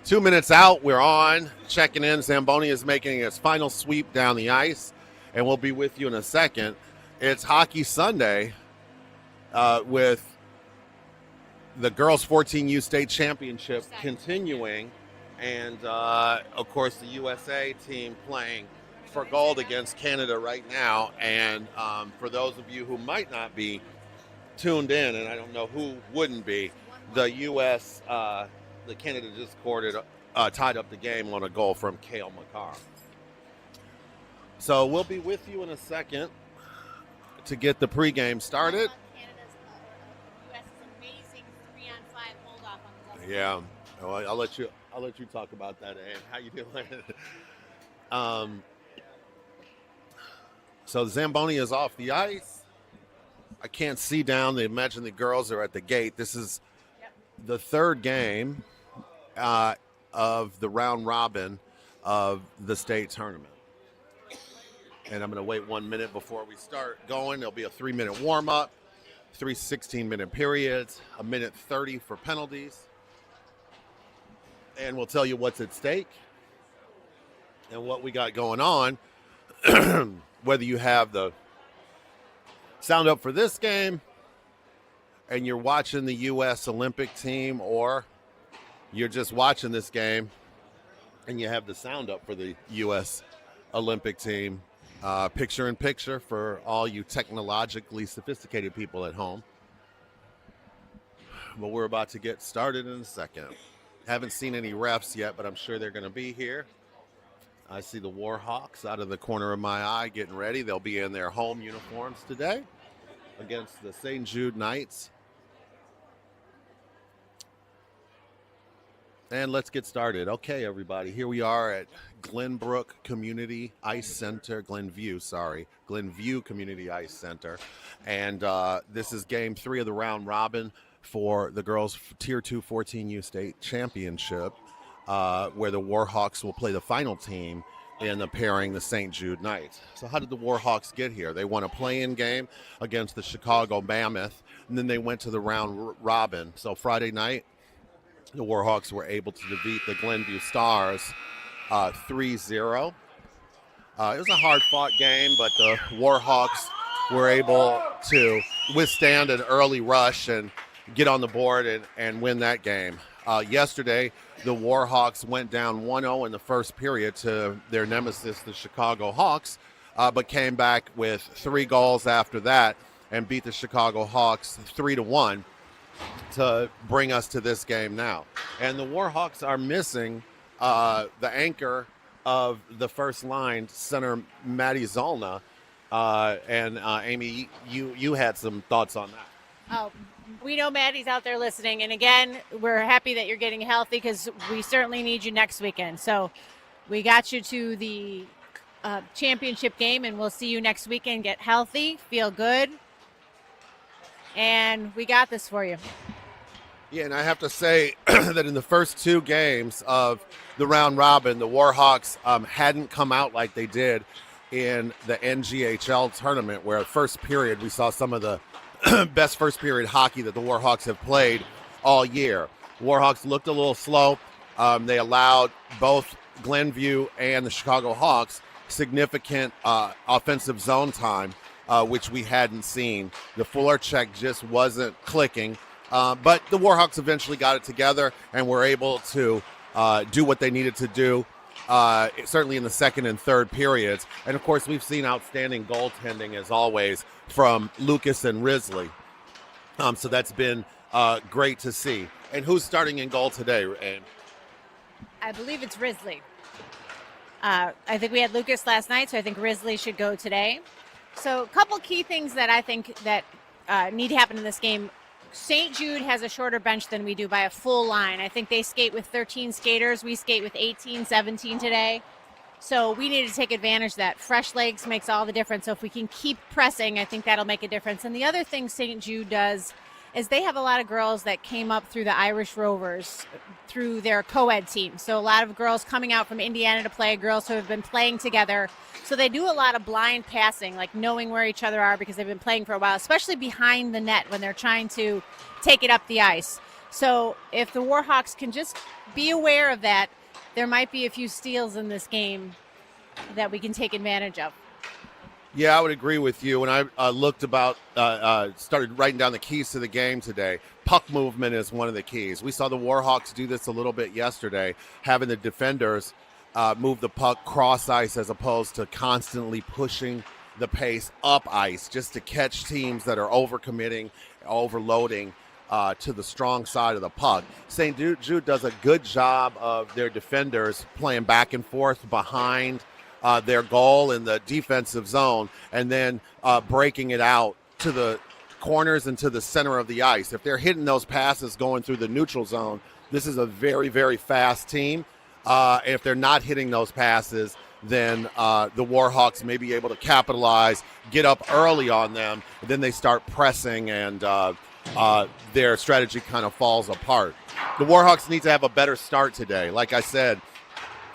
2 minutes out, we're on. Checking in. Zamboni is making its final sweep down the ice, and we'll be with you in a second. It's Hockey Sunday with the girls 14U state championship continuing, and of course the USA team playing for gold against Canada right now. And for those of you who might not be tuned in, and I don't know who wouldn't be, the U.S. The Canada just tied up the game on a goal from Cale Makar. So we'll be with you in a second to get the pregame started. Canada's U.S.'s amazing 3-on-5 hold-off on the double. Yeah, well, I'll let you talk about that, Ann. How you doing? So Zamboni is off the ice. I can't see down. They imagine the girls are at the gate. This is the third game of the round robin of the state tournament. And I'm going to wait 1 minute before we start going. There'll be a 3-minute warm-up, 3 16-minute periods, a minute 30 for penalties. And we'll tell you what's at stake and what we got going on, whether you have the sound up for this game and you're watching the U.S. Olympic team, or you're just watching this game and you have the sound up for the U.S. Olympic team. Picture in picture for all you technologically sophisticated people at home. But we're about to get started in a second. Haven't seen any refs yet, but I'm sure they're going to be here. I see the Warhawks out of the corner of my eye getting ready. They'll be in their home uniforms today against the St.Jude Knights. And let's get started. Okay, everybody, here we are at Glenview Community Ice Center. Glenview Community Ice Center. And this is game 3 of the round robin for the girls' Tier 2 14U state championship, where the Warhawks will play the final team in the pairing, the St. Jude Knights. So how did the Warhawks get here? They won a play-in game against the Chicago Mammoth, and then they went to the round robin. So Friday night, the Warhawks were able to defeat the Glenview Stars 3-0. It was a hard-fought game, but the Warhawks were able to withstand an early rush and get on the board and win that game. Yesterday, the Warhawks went down 1-0 in the first period to their nemesis, the Chicago Hawks, but came back with 3 goals after that and beat the Chicago Hawks 3-1 to bring us to this game now. And the Warhawks are missing the anchor of the first line, center Maddie Zollner. And Amy, you had some thoughts on that. Oh, we know Maddie's out there listening. And again, we're happy that you're getting healthy because we certainly need you next weekend. So we got you to the championship game, and we'll see you next weekend. Get healthy, feel good. And we got this for you. Yeah, and I have to say that in the first 2 games of the round robin, the Warhawks hadn't come out like they did in the NGHL tournament, where first period we saw some of the best first period hockey that the Warhawks have played all year. Warhawks looked a little slow. They allowed both Glenview and the Chicago Hawks significant offensive zone time, which we hadn't seen. The Fuller check just wasn't clicking. But the Warhawks eventually got it together and were able to do what they needed to do, certainly in the second and third periods. And, of course, we've seen outstanding goaltending, as always, from Lucas and Risley. So that's been great to see. And who's starting in goal today, Ann? I believe it's Risley. I think we had Lucas last night, so I think Risley should go today. So a couple key things that I think that need to happen in this game. St. Jude has a shorter bench than we do by a full line. I think they skate with 13 skaters. We skate with 18, 17 today. So we need to take advantage of that. Fresh legs makes all the difference. So if we can keep pressing, I think that'll make a difference. And the other thing St. Jude does is they have a lot of girls that came up through the Irish Rovers through their co-ed team. So a lot of girls coming out from Indiana to play, girls who have been playing together. So they do a lot of blind passing, like knowing where each other are because they've been playing for a while, especially behind the net when they're trying to take it up the ice. So if the Warhawks can just be aware of that, there might be a few steals in this game that we can take advantage of. Yeah, I would agree with you. When I started writing down the keys to the game today, puck movement is one of the keys. We saw the Warhawks do this a little bit yesterday, having the defenders move the puck cross ice as opposed to constantly pushing the pace up ice just to catch teams that are overcommitting, overloading to the strong side of the puck. St. Jude does a good job of their defenders playing back and forth behind their goal in the defensive zone, and then breaking it out to the corners and to the center of the ice. If they're hitting those passes going through the neutral zone, this is a very, very fast team. If they're not hitting those passes, then the Warhawks may be able to capitalize, get up early on them, and then they start pressing, and their strategy kind of falls apart. The Warhawks need to have a better start today. Like I said,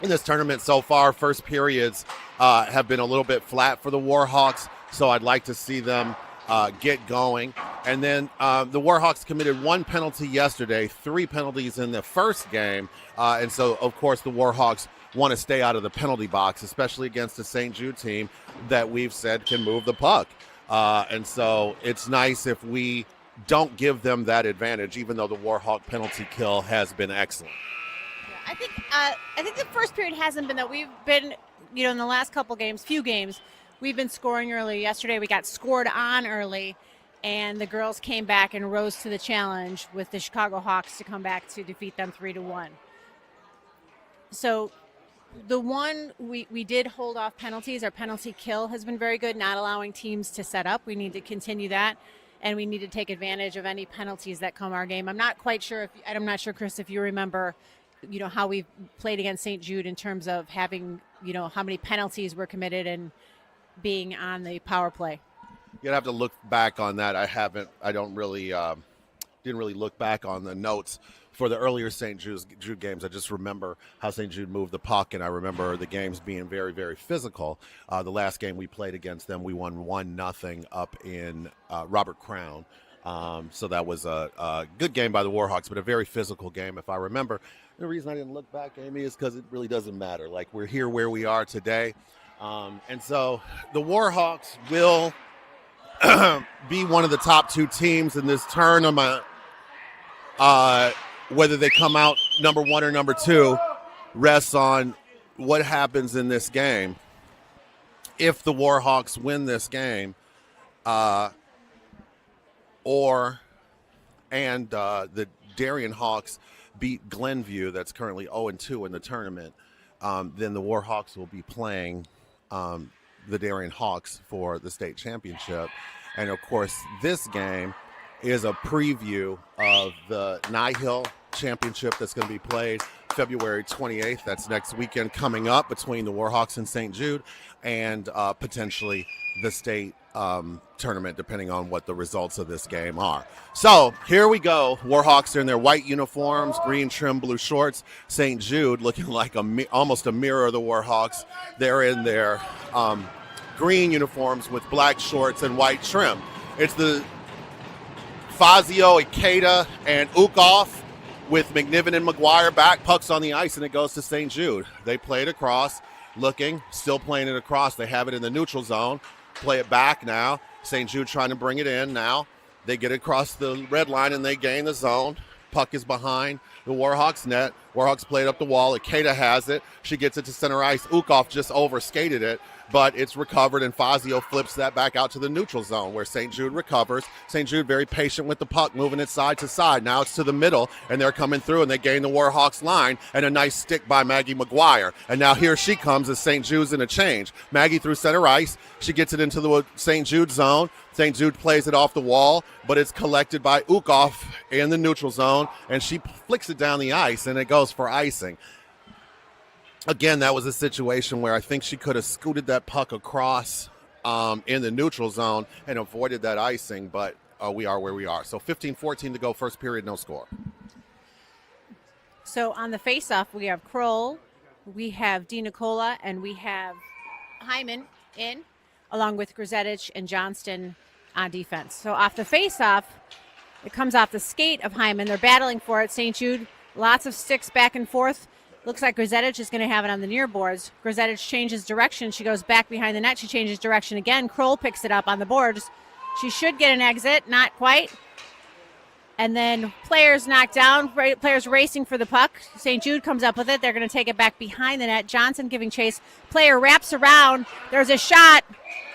in this tournament so far, first periods have been a little bit flat for the Warhawks, so I'd like to see them get going. And then the Warhawks committed one penalty yesterday, 3 penalties in the first game, and so, of course, the Warhawks want to stay out of the penalty box, especially against the St. Jude team that we've said can move the puck. And so it's nice if we don't give them that advantage, even though the Warhawk penalty kill has been excellent. I think the first period hasn't been that. We've been, in the last few games, we've been scoring early. Yesterday we got scored on early, and the girls came back and rose to the challenge with the Chicago Hawks to come back to defeat them 3-1. So the one we did hold off penalties. Our penalty kill has been very good, not allowing teams to set up. We need to continue that, and we need to take advantage of any penalties that come our game. I'm not sure, Chris, if you remember how we played against St. Jude in terms of having, how many penalties were committed and being on the power play. You'd have to look back on that. I didn't really look back on the notes for the earlier St. Jude games. I just remember how St. Jude moved the puck, and I remember the games being very, very physical. The last game we played against them, we won 1-0 up in Robert Crown. So that was a good game by the Warhawks, but a very physical game, if I remember. The reason I didn't look back, Amy, is because it really doesn't matter. Like, we're here where we are today. And so the Warhawks will be one of the top 2 teams in this tournament. Whether they come out number 1 or number 2 rests on what happens in this game. If the Warhawks win this game, the Darien Hawks beat Glenview, that's currently 0-2 in the tournament, then the Warhawks will be playing the Darien Hawks for the state championship. And, of course, this game is a preview of the Nihil championship that's going to be played February 28th. That's next weekend coming up between the Warhawks and St. Jude, and potentially the state tournament, depending on what the results of this game are. So here we go. Warhawks are in their white uniforms, green trim, blue shorts. St. Jude looking like almost a mirror of the Warhawks. They're in their green uniforms with black shorts and white trim. It's the Fazio, Ikeda, and Ukoff with McNiven and McGuire back. Puck's on the ice, and it goes to St. Jude. They play it across, still playing it across. They have it in the neutral zone. Play it back now. St. Jude trying to bring it in now. They get across the red line, and they gain the zone. Puck is behind the Warhawks net. Warhawks played up the wall. Ikeda has it. She gets it to center ice. Ukoff just overskated it, but it's recovered, and Fazio flips that back out to the neutral zone where St. Jude recovers. St. Jude very patient with the puck, moving it side to side. Now it's to the middle, and they're coming through, and they gain the Warhawks line, and a nice stick by Maggie McGuire. And now here she comes as St. Jude's in a change. Maggie through center ice. She gets it into the St. Jude zone. St. Jude plays it off the wall, but it's collected by Ukoff in the neutral zone, and she flicks it down the ice, and it goes for icing. Again, that was a situation where I think she could have scooted that puck across in the neutral zone and avoided that icing, but we are where we are. So 15-14 to go, first period, no score. So on the faceoff, we have Kroll, we have DiNicola, and we have Hyman in, along with Grzetich and Johnston on defense. So off the faceoff, It comes off the skate of Hyman. They're battling for it. St. Jude, lots of sticks back and forth. Looks like Grzetic is going to have it on the near boards. Grzetic changes direction. She goes back behind the net. She changes direction again. Kroll picks it up on the boards. She should get an exit. Not quite. And then players knocked down. Players racing for the puck. St. Jude comes up with it. They're going to take it back behind the net. Johnson giving chase. Player wraps around. There's a shot.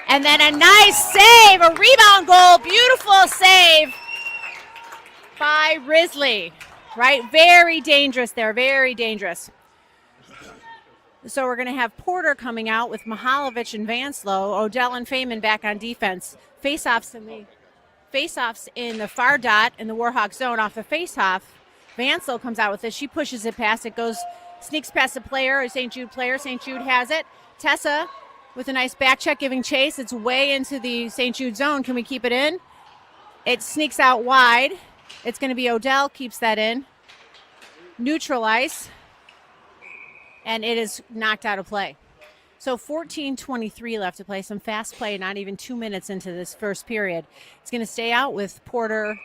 And then a nice save. A rebound goal. Beautiful save by Risley. Right? Very dangerous there. Very dangerous. So we're going to have Porter coming out with Mihalovic and Vanslow. Odell and Feynman back on defense. Faceoffs in the far dot in the Warhawk zone off the faceoff. Vanslow comes out with it. She pushes it past. It goes, sneaks past a player, a St. Jude player. St. Jude has it. Tessa with a nice back check giving chase. It's way into the St. Jude zone. Can we keep it in? It sneaks out wide. It's going to be Odell keeps that in. Neutral ice. And it is knocked out of play. So 14:23 left to play. Some fast play, not even 2 minutes into this first period. It's going to stay out with Porter,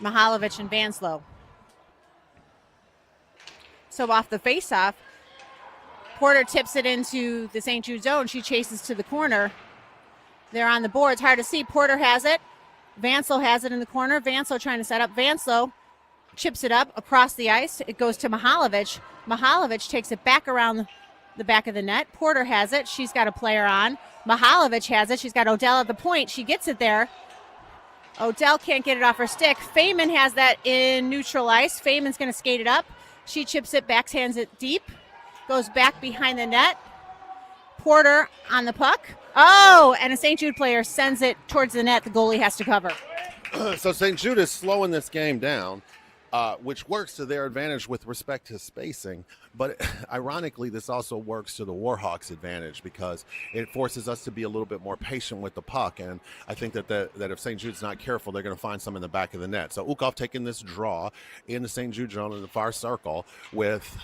Mihalovic, and Vanslow. So off the faceoff, Porter tips it into the St. Jude zone. She chases to the corner. They're on the boards. Hard to see. Porter has it. Vanslow has it in the corner. Vanslow trying to set up. Vanslow chips it up across the ice. It goes to Mihalovic. Mihalovic takes it back around the back of the net. Porter has it. She's got a player on. Mihalovic has it. She's got Odell at the point. She gets it there. Odell can't get it off her stick. Feynman has that in neutral ice. Feynman's going to skate it up. She chips it, backhands it deep. Goes back behind the net. Porter on the puck. Oh, and a St. Jude player sends it towards the net. The goalie has to cover. So St. Jude is slowing this game down, which works to their advantage with respect to spacing. But ironically, this also works to the Warhawks' advantage because it forces us to be a little bit more patient with the puck. And I think that if St. Jude's not careful, they're going to find some in the back of the net. So Ukov taking this draw in the St. Jude zone in the far circle with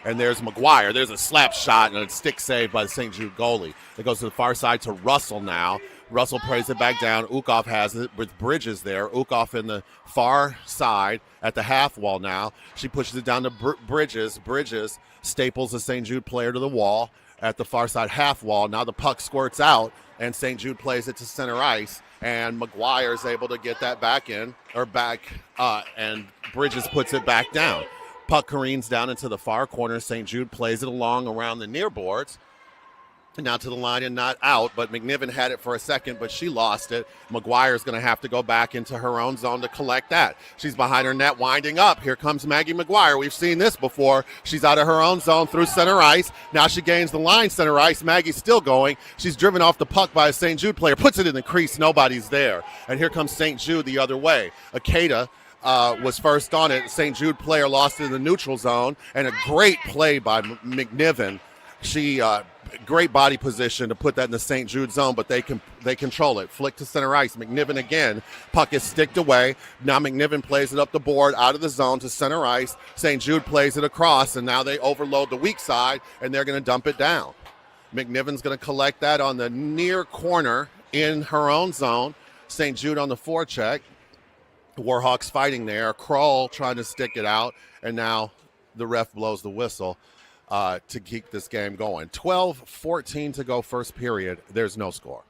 and there's McGuire. There's a slap shot and a stick save by the St. Jude goalie. It goes to the far side to Russell now. Russell plays it back down. Ukov has it with Bridges there. Ukov in the far side at the half wall now. She pushes it down to Bridges. Bridges staples a St. Jude player to the wall at the far side half wall. Now the puck squirts out, and St. Jude plays it to center ice. And McGuire is able to get that back in, and Bridges puts it back down. Puck careens down into the far corner. St. Jude plays it along around the near boards. Now to the line and not out, but McNiven had it for a second, but she lost it. McGuire's going to have to go back into her own zone to collect that. She's behind her net, winding up. Here comes Maggie McGuire. We've seen this before. She's out of her own zone through center ice. Now she gains the line center ice. Maggie's still going. She's driven off the puck by a St. Jude player. Puts it in the crease. Nobody's there. And here comes St. Jude the other way. Akeda was first on it. St. Jude player lost it in the neutral zone, and a great play by McNiven. She great body position to put that in the St. Jude zone, but they control it. Flick to center ice. McNiven again. Puck is sticked away. Now McNiven plays it up the board out of the zone to center ice. St. Jude plays it across, and now they overload the weak side, and they're going to dump it down. McNiven's going to collect that on the near corner in her own zone. St. Jude on the forecheck. Warhawks fighting there. Kroll trying to stick it out, and now the ref blows the whistle to keep this game going. 12-14 to go first period. There's no score.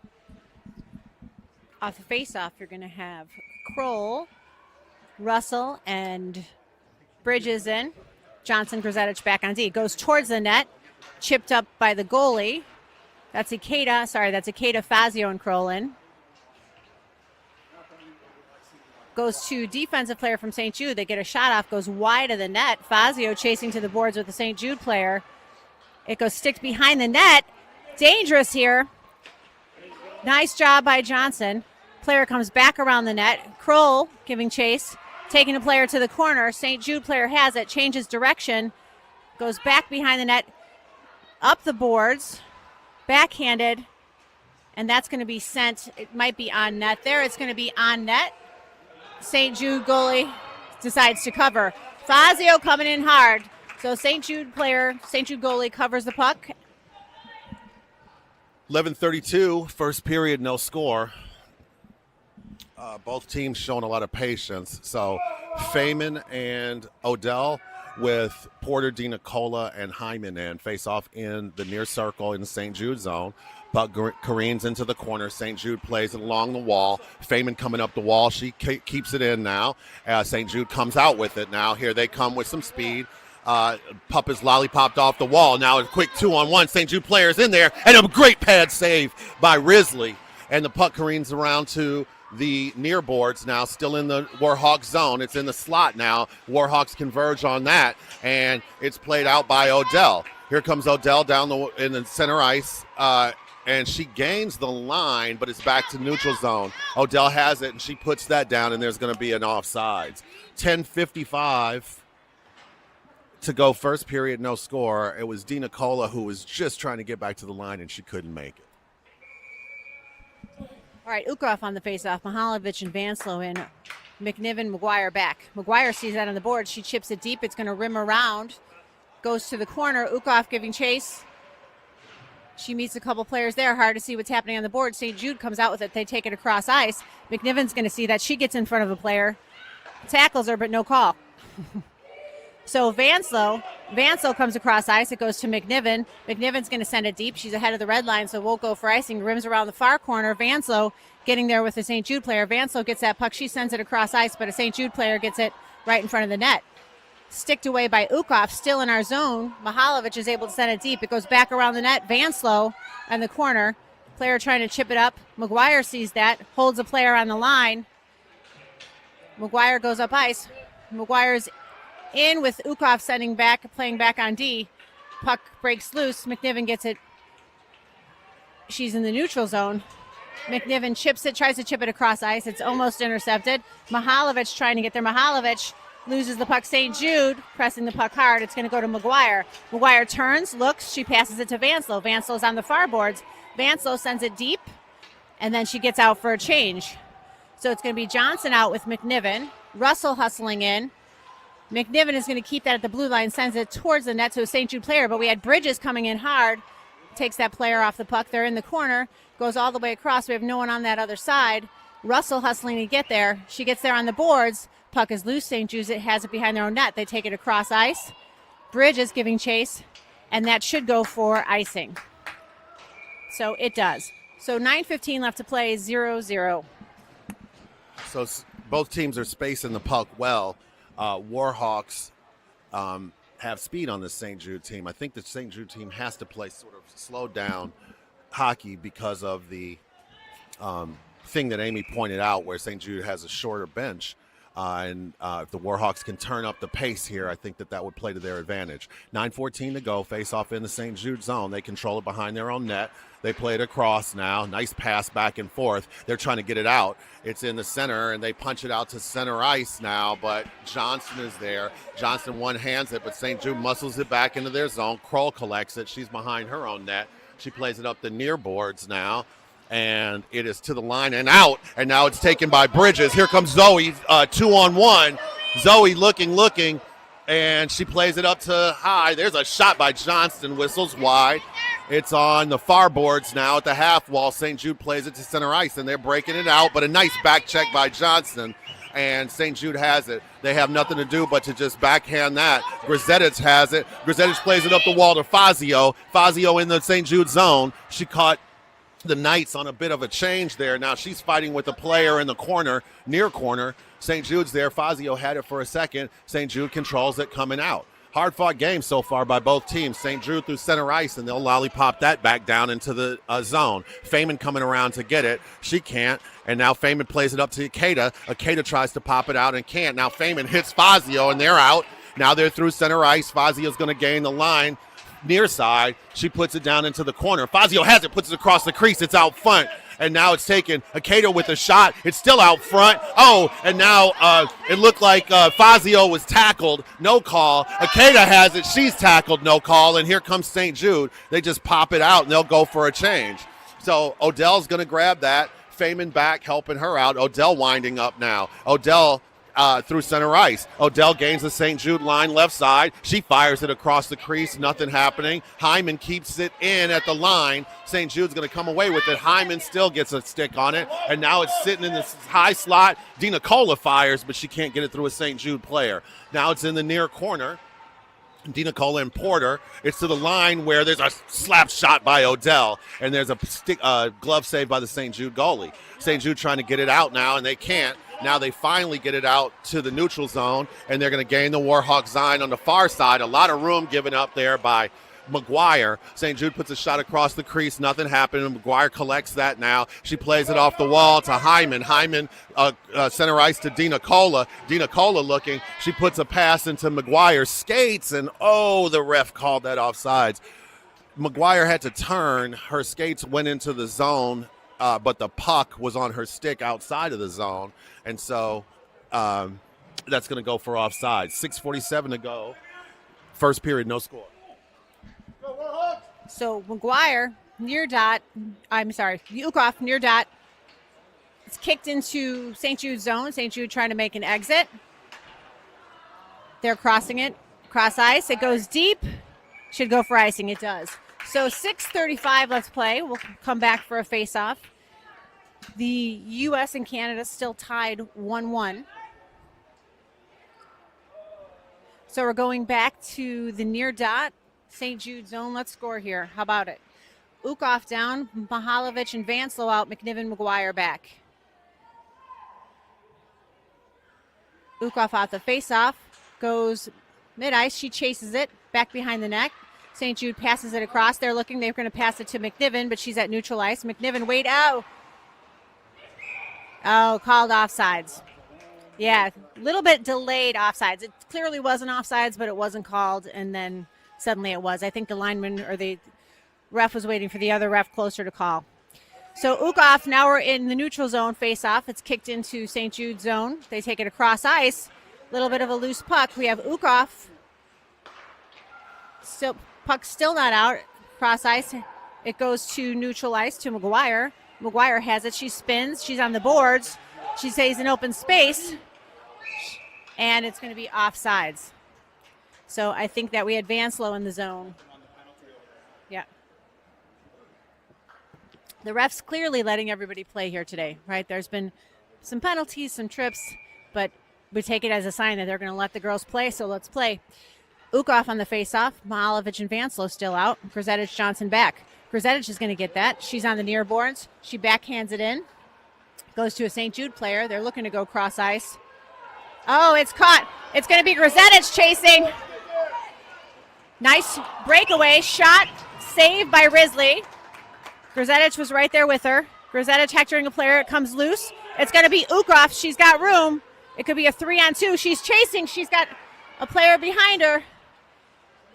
Off the faceoff, you're going to have Kroll, Russell, and Bridges in. Johnson, Grzetic back on D. Goes towards the net. Chipped up by the goalie. That's Ikeda, Fazio, and Kroll in. Goes to defensive player from St. Jude. They get a shot off, goes wide of the net. Fazio chasing to the boards with the St. Jude player. It goes sticked behind the net. Dangerous here. Nice job by Johnson. Player comes back around the net. Kroll giving chase, taking a player to the corner. St. Jude player has it, changes direction, goes back behind the net, up the boards, backhanded, and that's going to be sent. It might be on net there. It's going to be on net. St. Jude goalie decides to cover. Fazio coming in hard. So St. Jude goalie covers the puck. 11:32, first period, no score. Both teams showing a lot of patience. So Feynman and Odell with Porter, DiNicola, and Hyman in face off in the near circle in the St. Jude zone. Buck careens into the corner. St. Jude plays it along the wall. Feynman coming up the wall. She keeps it in now. St. Jude comes out with it now. Here they come with some speed. Pup is lollipopped off the wall. Now a quick 2-on-1. St. Jude players in there. And a great pad save by Risley. And the puck careens around to the near boards now, still in the Warhawks zone. It's in the slot now. Warhawks converge on that. And it's played out by Odell. Here comes Odell down in the center ice. And she gains the line, but it's back to neutral zone. Odell has it, and she puts that down, and there's going to be an offsides. 10:55 to go, first period, no score. It was DiNicola who was just trying to get back to the line, and she couldn't make it. All right, Ukov on the faceoff. Mihalovic and Vanslow in. McNiven, McGuire back. McGuire sees that on the board. She chips it deep. It's going to rim around. Goes to the corner. Ukov giving chase. She meets a couple players there. Hard to see what's happening on the board. St. Jude comes out with it. They take it across ice. McNiven's going to see that. She gets in front of a player. Tackles her, but no call. So Vanslow comes across ice. It goes to McNiven. McNiven's going to send it deep. She's ahead of the red line, so won't go for icing. Rims around the far corner. Vanslow getting there with the St. Jude player. Vanslow gets that puck. She sends it across ice, but a St. Jude player gets it right in front of the net. Sticked away by Ukov, still in our zone. Mihalovic is able to send it deep. It goes back around the net. Vanslow in the corner. Player trying to chip it up. McGuire sees that, holds a player on the line. McGuire goes up ice. McGuire's in with Ukov playing back on D. Puck breaks loose. McNiven gets it. She's in the neutral zone. McNiven chips it, tries to chip it across ice. It's almost intercepted. Mihalovic trying to get there. Mihalovic loses the puck. St. Jude pressing the puck hard. It's going to go to McGuire. McGuire turns, looks. She passes it to Vanslow. Vanslow's on the far boards. Vanslow sends it deep, and then she gets out for a change. So it's going to be Johnson out with McNiven. Russell hustling in. McNiven is going to keep that at the blue line, sends it towards the net to a St. Jude player, but we had Bridges coming in hard. Takes that player off the puck. They're in the corner. Goes all the way across. We have no one on that other side. Russell hustling to get there. She gets there on the boards. Puck is loose. St. Jude has it behind their own net. They take it across ice. Bridges giving chase, and that should go for icing. So it does. So 9:15 left to play, 0-0. So both teams are spacing the puck well. Warhawks have speed on the St. Jude team. I think the St. Jude team has to play sort of slowed down hockey because of the thing that Amy pointed out where St. Jude has a shorter bench. And if the Warhawks can turn up the pace here, I think that would play to their advantage. 9:14 to go. Face off in the St. Jude zone. They control it behind their own net. They play it across now. Nice pass back and forth. They're trying to get it out. It's in the center, and they punch it out to center ice now, but Johnson is there. Johnson one-hands it, but St. Jude muscles it back into their zone. Kroll collects it. She's behind her own net. She plays it up the near boards now. And it is to the line and out, and now it's taken by Bridges. Here comes Zoe, 2-on-1. Zoe looking, and she plays it up to high. There's a shot by Johnston, whistles wide. It's on the far boards now at the half wall. St. Jude plays it to center ice, and they're breaking it out, but a nice back check by Johnston, and St. Jude has it. They have nothing to do but to just backhand that. Grzetic has it. Grzetic plays it up the wall to Fazio. Fazio in the St. Jude zone. She caught the Knights on a bit of a change there. Now she's fighting with a player in the corner, near corner. St. Jude's there. Fazio had it for a second. St. Jude controls it coming out. Hard-fought game so far by both teams. St. Jude through center ice, and they'll lollipop that back down into the zone. Feynman coming around to get it. She can't, and now Feynman plays it up to Akeda. Akeda tries to pop it out and can't. Now Feynman hits Fazio, and they're out. Now they're through center ice. Fazio's going to gain the line. Near side, she puts it down into the corner. Fazio has it, puts it across the crease. It's out front, and now it's taken. Akeda with a shot. It's still out front. Oh, and now it looked like Fazio was tackled. No call. Akeda has it. She's tackled. No call. And here comes St. Jude. They just pop it out, and they'll go for a change. So Odell's going to grab that. Feynman back helping her out. Odell winding up now. Odell through center ice. Odell gains the St. Jude line left side. She fires it across the crease. Nothing happening. Hyman keeps it in at the line. St. Jude's going to come away with it. Hyman still gets a stick on it, and now it's sitting in this high slot. Dina Cola fires, but she can't get it through a St. Jude player. Now it's in the near corner. Dina Cola and Porter. It's to the line where there's a slap shot by Odell, and there's a glove save by the St. Jude goalie. St. Jude trying to get it out now, and they can't. Now they finally get it out to the neutral zone, and they're going to gain the Warhawks zone on the far side. A lot of room given up there by McGuire. St. Jude puts a shot across the crease. Nothing happened. McGuire collects that now. She plays it off the wall to Hyman. Hyman center ice to Dina Cola. Dina Cola looking. She puts a pass into McGuire's skates, and the ref called that offsides. McGuire had to turn. Her skates went into the zone, but the puck was on her stick outside of the zone, and so that's going to go for offside. 6:47 to go. First period, no score. So McGuire near dot. Ukov near dot. It's kicked into St. Jude's zone. St. Jude trying to make an exit. They're crossing it. Cross ice. It goes deep. Should go for icing. It does. So 6:35 left to play. We'll come back for a face-off. The U.S. and Canada still tied 1-1. So we're going back to the near dot. St. Jude zone. Let's score here. How about it? Ukov down. Mihalovic and Vanslow out. McNiven, McGuire back. Ukov out the face-off. Goes mid-ice. She chases it. Back behind the net. St. Jude passes it across. They're looking. They're going to pass it to McNiven, but she's at neutral ice. McNiven, wait. Oh, called offsides. Yeah, a little bit delayed offsides. It clearly wasn't offsides, but it wasn't called, and then suddenly it was. I think the lineman or the ref was waiting for the other ref closer to call. So Ukov, now we're in the neutral zone face-off. It's kicked into St. Jude's zone. They take it across ice. A little bit of a loose puck. We have Ukov. Still, puck still not out. Cross ice. It goes to neutral ice to McGuire. McGuire has it. She spins. She's on the boards. She stays in open space. And it's going to be offsides. So I think that we had Vanslow in the zone. Yeah. The ref's clearly letting everybody play here today, right? There's been some penalties, some trips, but we take it as a sign that they're going to let the girls play, so let's play. Ukov on the faceoff. Mihalovic and Vanslow still out. Grzetich Johnson back. Grzetich is going to get that. She's on the near boards. She backhands it in. Goes to a St. Jude player. They're looking to go cross ice. Oh, it's caught. It's going to be Grzetich chasing. Nice breakaway shot. Saved by Risley. Grzetich was right there with her. Grzetich hectoring a player. It comes loose. It's going to be Ukov. She's got room. It could be a 3-on-2. She's chasing. She's got a player behind her.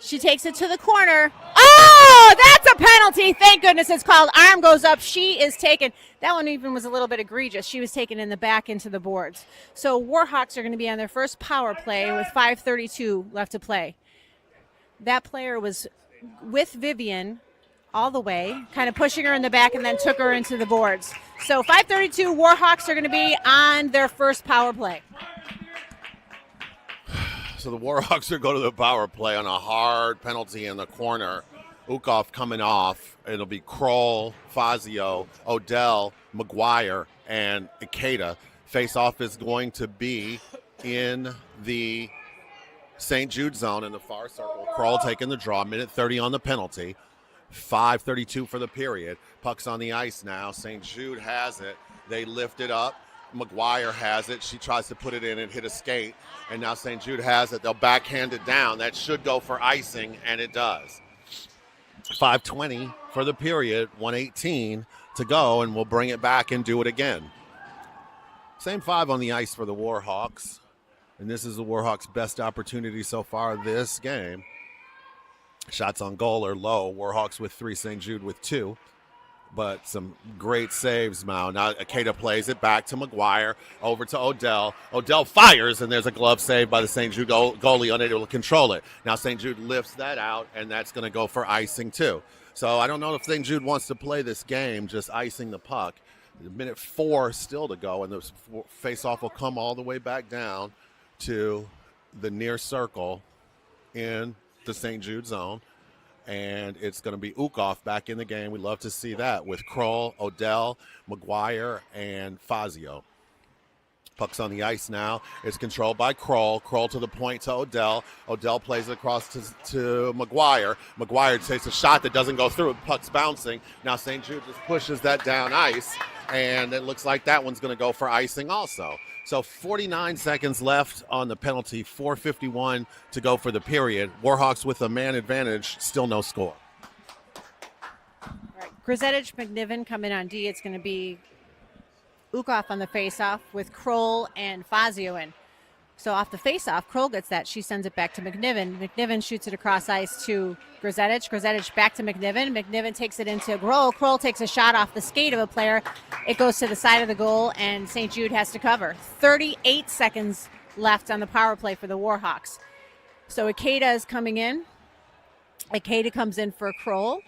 She takes it to the corner. Oh, that's a penalty. Thank goodness it's called. Arm goes up. She is taken. That one even was a little bit egregious. She was taken in the back into the boards. So Warhawks are going to be on their first power play with 5:32 left to play. That player was with Vivian all the way, kind of pushing her in the back and then took her into the boards. So 5:32, Warhawks are going to be on their first power play. So the Warhawks are going to the power play on a hard penalty in the corner. Ukov coming off. It'll be Kroll, Fazio, Odell, McGuire, and Ikeda. Face-off is going to be in the St. Jude zone in the far circle. Kroll taking the draw. Minute 30 on the penalty. 5:32 for the period. Puck's on the ice now. St. Jude has it. They lift it up. McGuire has it. She tries to put it in and hit a skate. And now St. Jude has it. They'll backhand it down. That should go for icing, and it does. 5:20 for the period. 1:18 to go, and we'll bring it back and do it again. Same five on the ice for the Warhawks. And this is the Warhawks' best opportunity so far this game. Shots on goal are low. Warhawks with 3, St. Jude with 2. But some great saves now. Now Ikeda plays it back to McGuire, over to Odell. Odell fires, and there's a glove save by the St. Jude goalie, unable to control it. Now St. Jude lifts that out, and that's going to go for icing too. So I don't know if St. Jude wants to play this game, just icing the puck. minute 4 still to go, and the face-off will come all the way back down to the near circle in the St. Jude zone. And it's going to be Ukoff back in the game. We love to see that with Kroll, Odell, McGuire, and Fazio. Puck's on the ice now. It's controlled by Kroll. Kroll to the point to Odell. Odell plays it across to McGuire. McGuire takes a shot that doesn't go through. Puck's bouncing. Now St. Jude just pushes that down ice, and it looks like that one's going to go for icing also. So 49 seconds left on the penalty, 4:51 to go for the period. Warhawks with a man advantage, still no score. All right, Grzetic, McNiven come in on D. It's going to be Ukoff on the faceoff with Kroll and Fazio in. So off the faceoff, Kroll gets that. She sends it back to McNiven. McNiven shoots it across ice to Grzetic. Grzetic back to McNiven. McNiven takes it into Kroll. Kroll takes a shot off the skate of a player. It goes to the side of the goal, and St. Jude has to cover. 38 seconds left on the power play for the Warhawks. So Ikeda is coming in. Ikeda comes in for Kroll.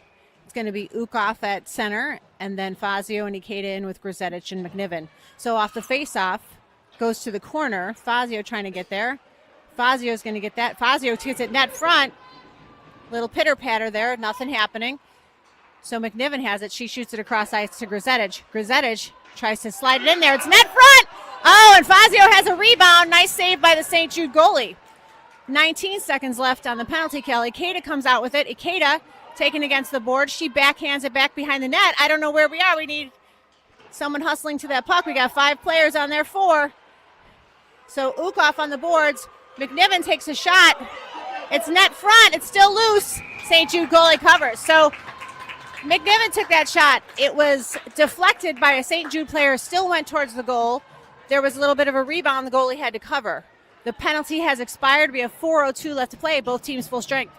It's going to be Ukoff at center, and then Fazio and Ikeda in with Grzetic and McNiven. So off the faceoff, goes to the corner. Fazio trying to get there. Fazio's going to get that. Fazio gets it net front. Little pitter patter there. Nothing happening. So McNiven has it. She shoots it across ice to Grzetic. Grzetic tries to slide it in there. It's net front. Oh, and Fazio has a rebound. Nice save by the St. Jude goalie. 19 seconds left on the penalty kill. Ikeda comes out with it. Ikeda taken against the board. She backhands it back behind the net. I don't know where we are. We need someone hustling to that puck. We got 5 players on there, 4. So Ukoff on the boards. McNiven takes a shot. It's net front. It's still loose. St. Jude goalie covers. So McNiven took that shot. It was deflected by a St. Jude player, still went towards the goal. There was a little bit of a rebound. The goalie had to cover. The penalty has expired. We have 4:02 left to play. Both teams full strength.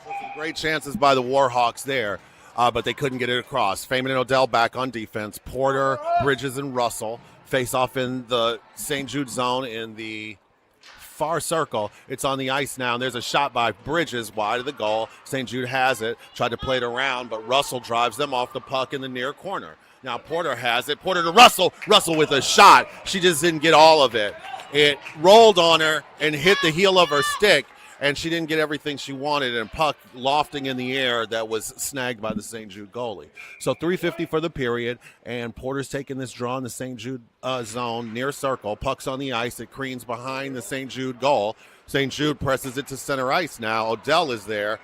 Some great chances by the Warhawks there, but they couldn't get it across. Feynman and Odell back on defense. Porter, Bridges, and Russell face off in the St. Jude zone in the far circle. It's on the ice now, and there's a shot by Bridges wide of the goal. St. Jude has it, tried to play it around, but Russell drives them off the puck in the near corner. Now Porter has it. Porter to Russell. Russell with a shot. She just didn't get all of it. It rolled on her and hit the heel of her stick, and she didn't get everything she wanted, and puck lofting in the air that was snagged by the St. Jude goalie. So 3:50 for the period, and Porter's taking this draw in the St. Jude zone, near circle. Puck's on the ice. It creams behind the St. Jude goal. St. Jude presses it to center ice now. Odell is there.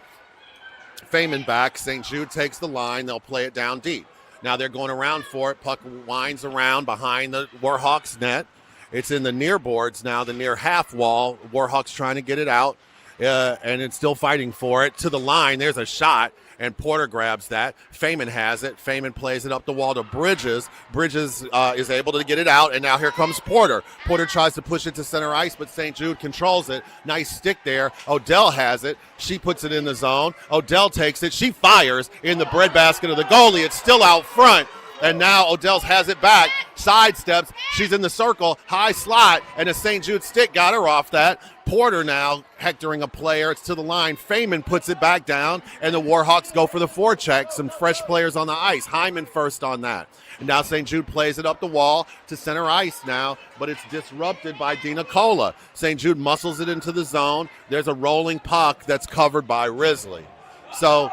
Feynman back. St. Jude takes the line. They'll play it down deep. Now they're going around for it. Puck winds around behind the Warhawks net. It's in the near boards now, the near half wall. Warhawks trying to get it out. And it's still fighting for it. To the line, there's a shot, and Porter grabs that. Feynman has it. Feynman plays it up the wall to Bridges. Bridges is able to get it out, and now here comes Porter. Porter tries to push it to center ice, but St. Jude controls it. Nice stick there. Odell has it. She puts it in the zone. Odell takes it. She fires in the breadbasket of the goalie. It's still out front. And now Odell has it back, sidesteps. She's in the circle, high slot, and a St. Jude stick got her off that. Porter now hectoring a player. It's to the line. Feynman puts it back down, and the Warhawks go for the forecheck. Some fresh players on the ice. Hyman first on that. And now St. Jude plays it up the wall to center ice now, but it's disrupted by Dina Cola. St. Jude muscles it into the zone. There's a rolling puck that's covered by Risley. So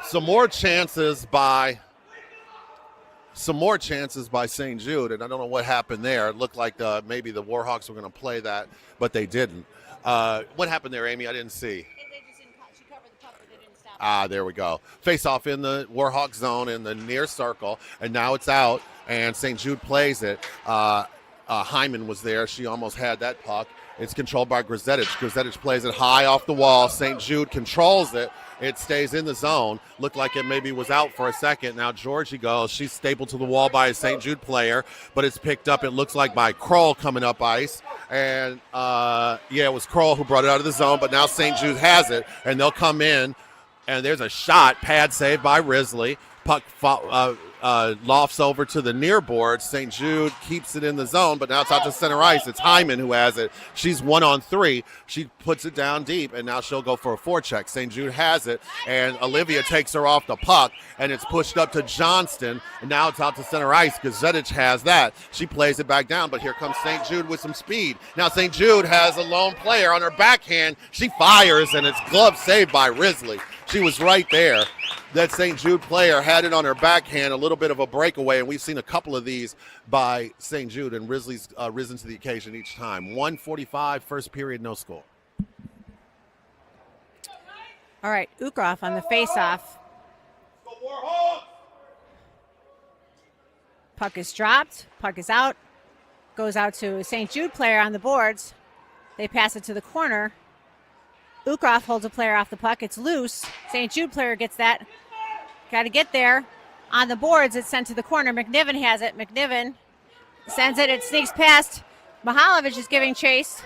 some more chances by St. Jude, and I don't know what happened there. It looked like maybe the Warhawks were going to play that, but they didn't. What happened there, Amy? I didn't see. She covered the puck, but they didn't stop. There we go. Face off in the Warhawk zone in the near circle, and now it's out, and St. Jude plays it. Hyman was there. She almost had that puck. It's controlled by Grzetic. Grzetic plays it high off the wall. St. Jude controls it. It stays in the zone. Looked like it maybe was out for a second. Now Georgie goes. She's stapled to the wall by a St. Jude player, but it's picked up, it looks like, by Kroll coming up ice. And, it was Kroll who brought it out of the zone, but now St. Jude has it, and they'll come in, and there's a shot, pad save by Risley. Puck lofts over to the near board. St. Jude keeps it in the zone, but now it's out to center ice. It's Hyman who has it. She's 1-on-3. She puts it down deep, and now she'll go for a forecheck. St. Jude has it, and Olivia takes her off the puck, and it's pushed up to Johnston, and now it's out to center ice. Gazetich has that. She plays it back down, but here comes St. Jude with some speed. Now St. Jude has a lone player on her backhand. She fires, and it's glove saved by Risley. She was right there. That St. Jude player had it on her backhand, a little bit of a breakaway, and we've seen a couple of these by St. Jude, and Risley's risen to the occasion each time. 1:45, first period, no score. All right, Ukroff on the face-off. Puck is dropped. Puck is out. Goes out to a St. Jude player on the boards. They pass it to the corner. Ukroff holds a player off the puck. It's loose. St. Jude player gets that. Got to get there. On the boards, it's sent to the corner. McNiven has it. McNiven sends it. It sneaks past. Mihalovic is giving chase,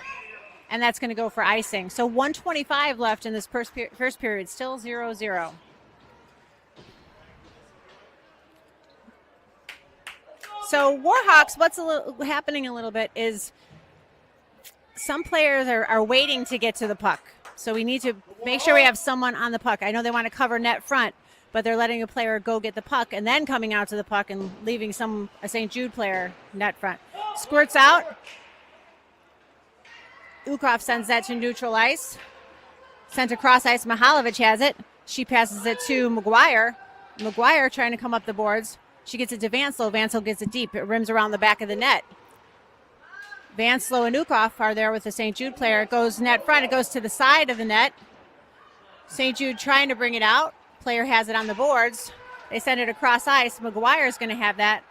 and that's going to go for icing. So 1:25 left in this first period. Still 0-0. So Warhawks, what's happening a little bit is some players are waiting to get to the puck. So we need to make sure we have someone on the puck. I know they want to cover net front, but they're letting a player go get the puck and then coming out to the puck and leaving a St. Jude player net front. Squirts out. Ukroff sends that to neutral ice. Sent across ice. Mihalovic has it. She passes it to McGuire. McGuire trying to come up the boards. She gets it to Vanslow. Vanslow gets it deep. It rims around the back of the net. Vanslow and Ukroff are there with the St. Jude player. It goes net front. It goes to the side of the net. St. Jude trying to bring it out. Player has it on the boards. They send it across ice. McGuire is going to have that.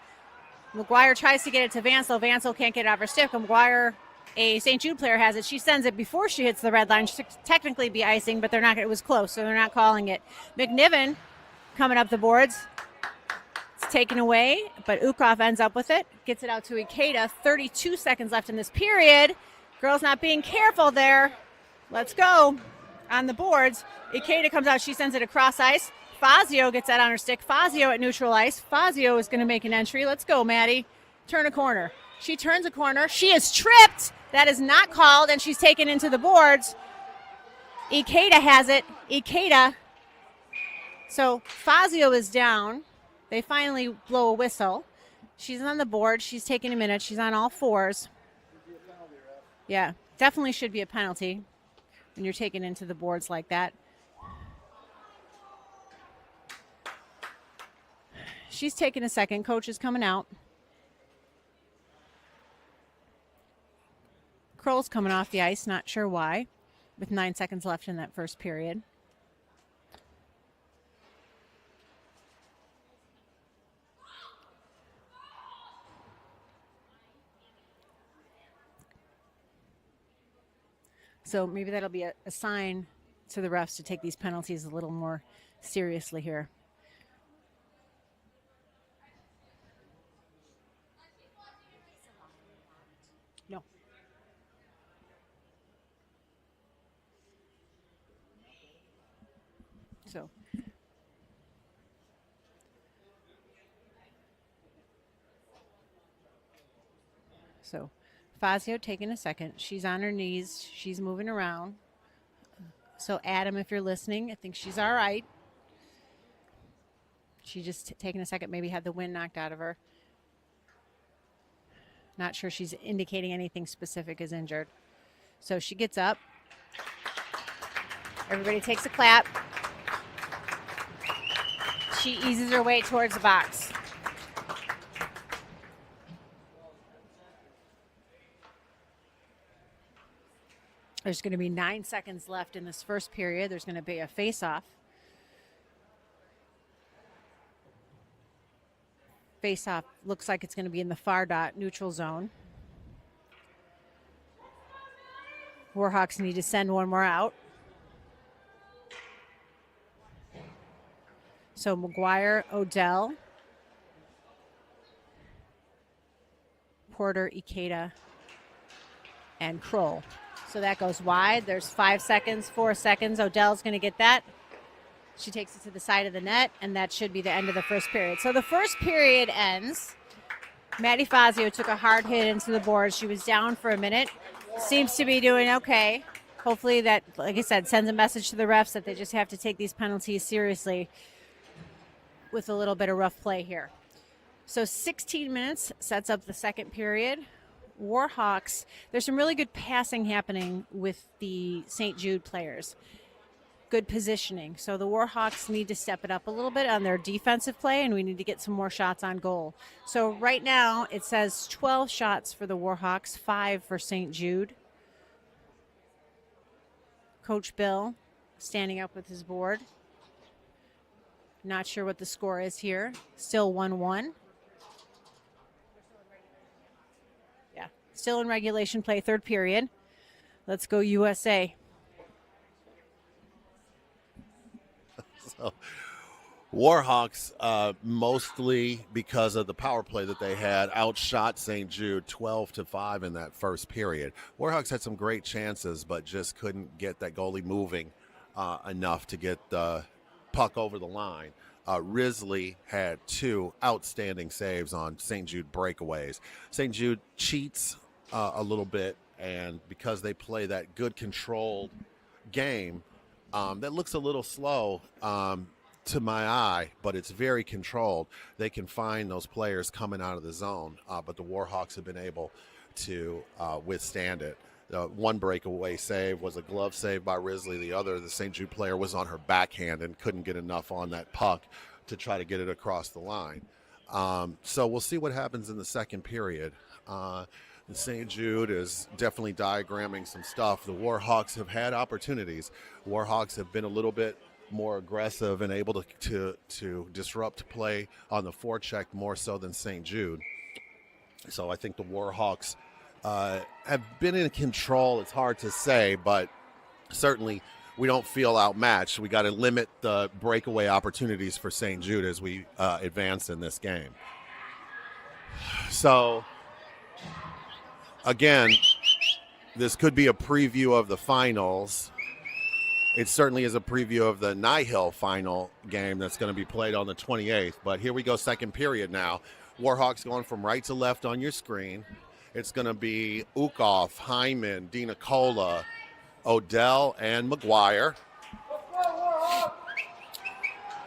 McGuire tries to get it to Vanslow. Vanslow can't get it off her stick. McGuire, a St. Jude player, has it. She sends it before she hits the red line. She should technically be icing, but they're not. It was close, so they're not calling it. McNiven coming up the boards. It's taken away, but Ukroff ends up with it. Gets it out to Ikeda. 32 seconds left in this period. Girls not being careful there. Let's go. On the boards, Ikeda comes out. She sends it across ice. Fazio gets that on her stick. Fazio at neutral ice. Fazio is going to make an entry. Let's go, Maddie. Turn a corner. She turns a corner. She is tripped. That is not called, and she's taken into the boards. Ikeda has it. Ikeda. So Fazio is down. They finally blow a whistle. She's on the board. She's taking a minute. She's on all fours. Yeah, definitely should be a penalty when you're taken into the boards like that. She's taking a second. Coach is coming out. Kroll's coming off the ice, not sure why, with 9 seconds left in that first period. So maybe that'll be a sign to the refs to take these penalties a little more seriously here. No. So Fazio taking a second. She's on her knees. She's moving around. So Adam, if you're listening, I think she's all right. She just taking a second, maybe had the wind knocked out of her. Not sure she's indicating anything specific is injured. So she gets up. Everybody takes a clap. She eases her way towards the box. There's going to be 9 seconds left in this first period. There's going to be a face-off. Face-off looks like it's going to be in the far dot neutral zone. Warhawks need to send one more out. So McGuire, Odell, Porter, Ikeda, and Kroll. So that goes wide. There's 5 seconds, 4 seconds. Odell's going to get that. She takes it to the side of the net, and that should be the end of the first period. So the first period ends. Maddie Fazio took a hard hit into the board. She was down for a minute. Seems to be doing okay. Hopefully that, like I said, sends a message to the refs that they just have to take these penalties seriously with a little bit of rough play here. So 16 minutes sets up the second period. Warhawks, there's some really good passing happening with the St. Jude players. Good positioning. So the Warhawks need to step it up a little bit on their defensive play, and we need to get some more shots on goal. So right now it says 12 shots for the Warhawks, 5 for St. Jude. Coach Bill standing up with his board. Not sure what the score is here. Still 1-1. Yeah, still in regulation play, third period. Let's go USA. So, Warhawks, mostly because of the power play that they had, outshot St. Jude 12-5 in that first period. Warhawks had some great chances, but just couldn't get that goalie moving enough to get the puck over the line. Risley had 2 outstanding saves on St. Jude breakaways. St. Jude cheats a little bit, and because they play that good controlled game, that looks a little slow to my eye, but it's very controlled. They can find those players coming out of the zone, but the Warhawks have been able to withstand it. One breakaway save was a glove save by Risley. The other, the St. Jude player, was on her backhand and couldn't get enough on that puck to try to get it across the line. So we'll see what happens in the second period. St. Jude is definitely diagramming some stuff. The Warhawks have had opportunities. Warhawks have been a little bit more aggressive and able to disrupt play on the forecheck more so than St. Jude. So I think the Warhawks have been in control. It's hard to say, but certainly we don't feel outmatched. We got to limit the breakaway opportunities for St. Jude as we advance in this game. So again, this could be a preview of the finals. It certainly is a preview of the Nihil final game that's going to be played on the 28th. But here we go, second period now. Warhawks going from right to left on your screen. It's going to be Ukoff, Hyman, Dina Cola, Odell, and McGuire.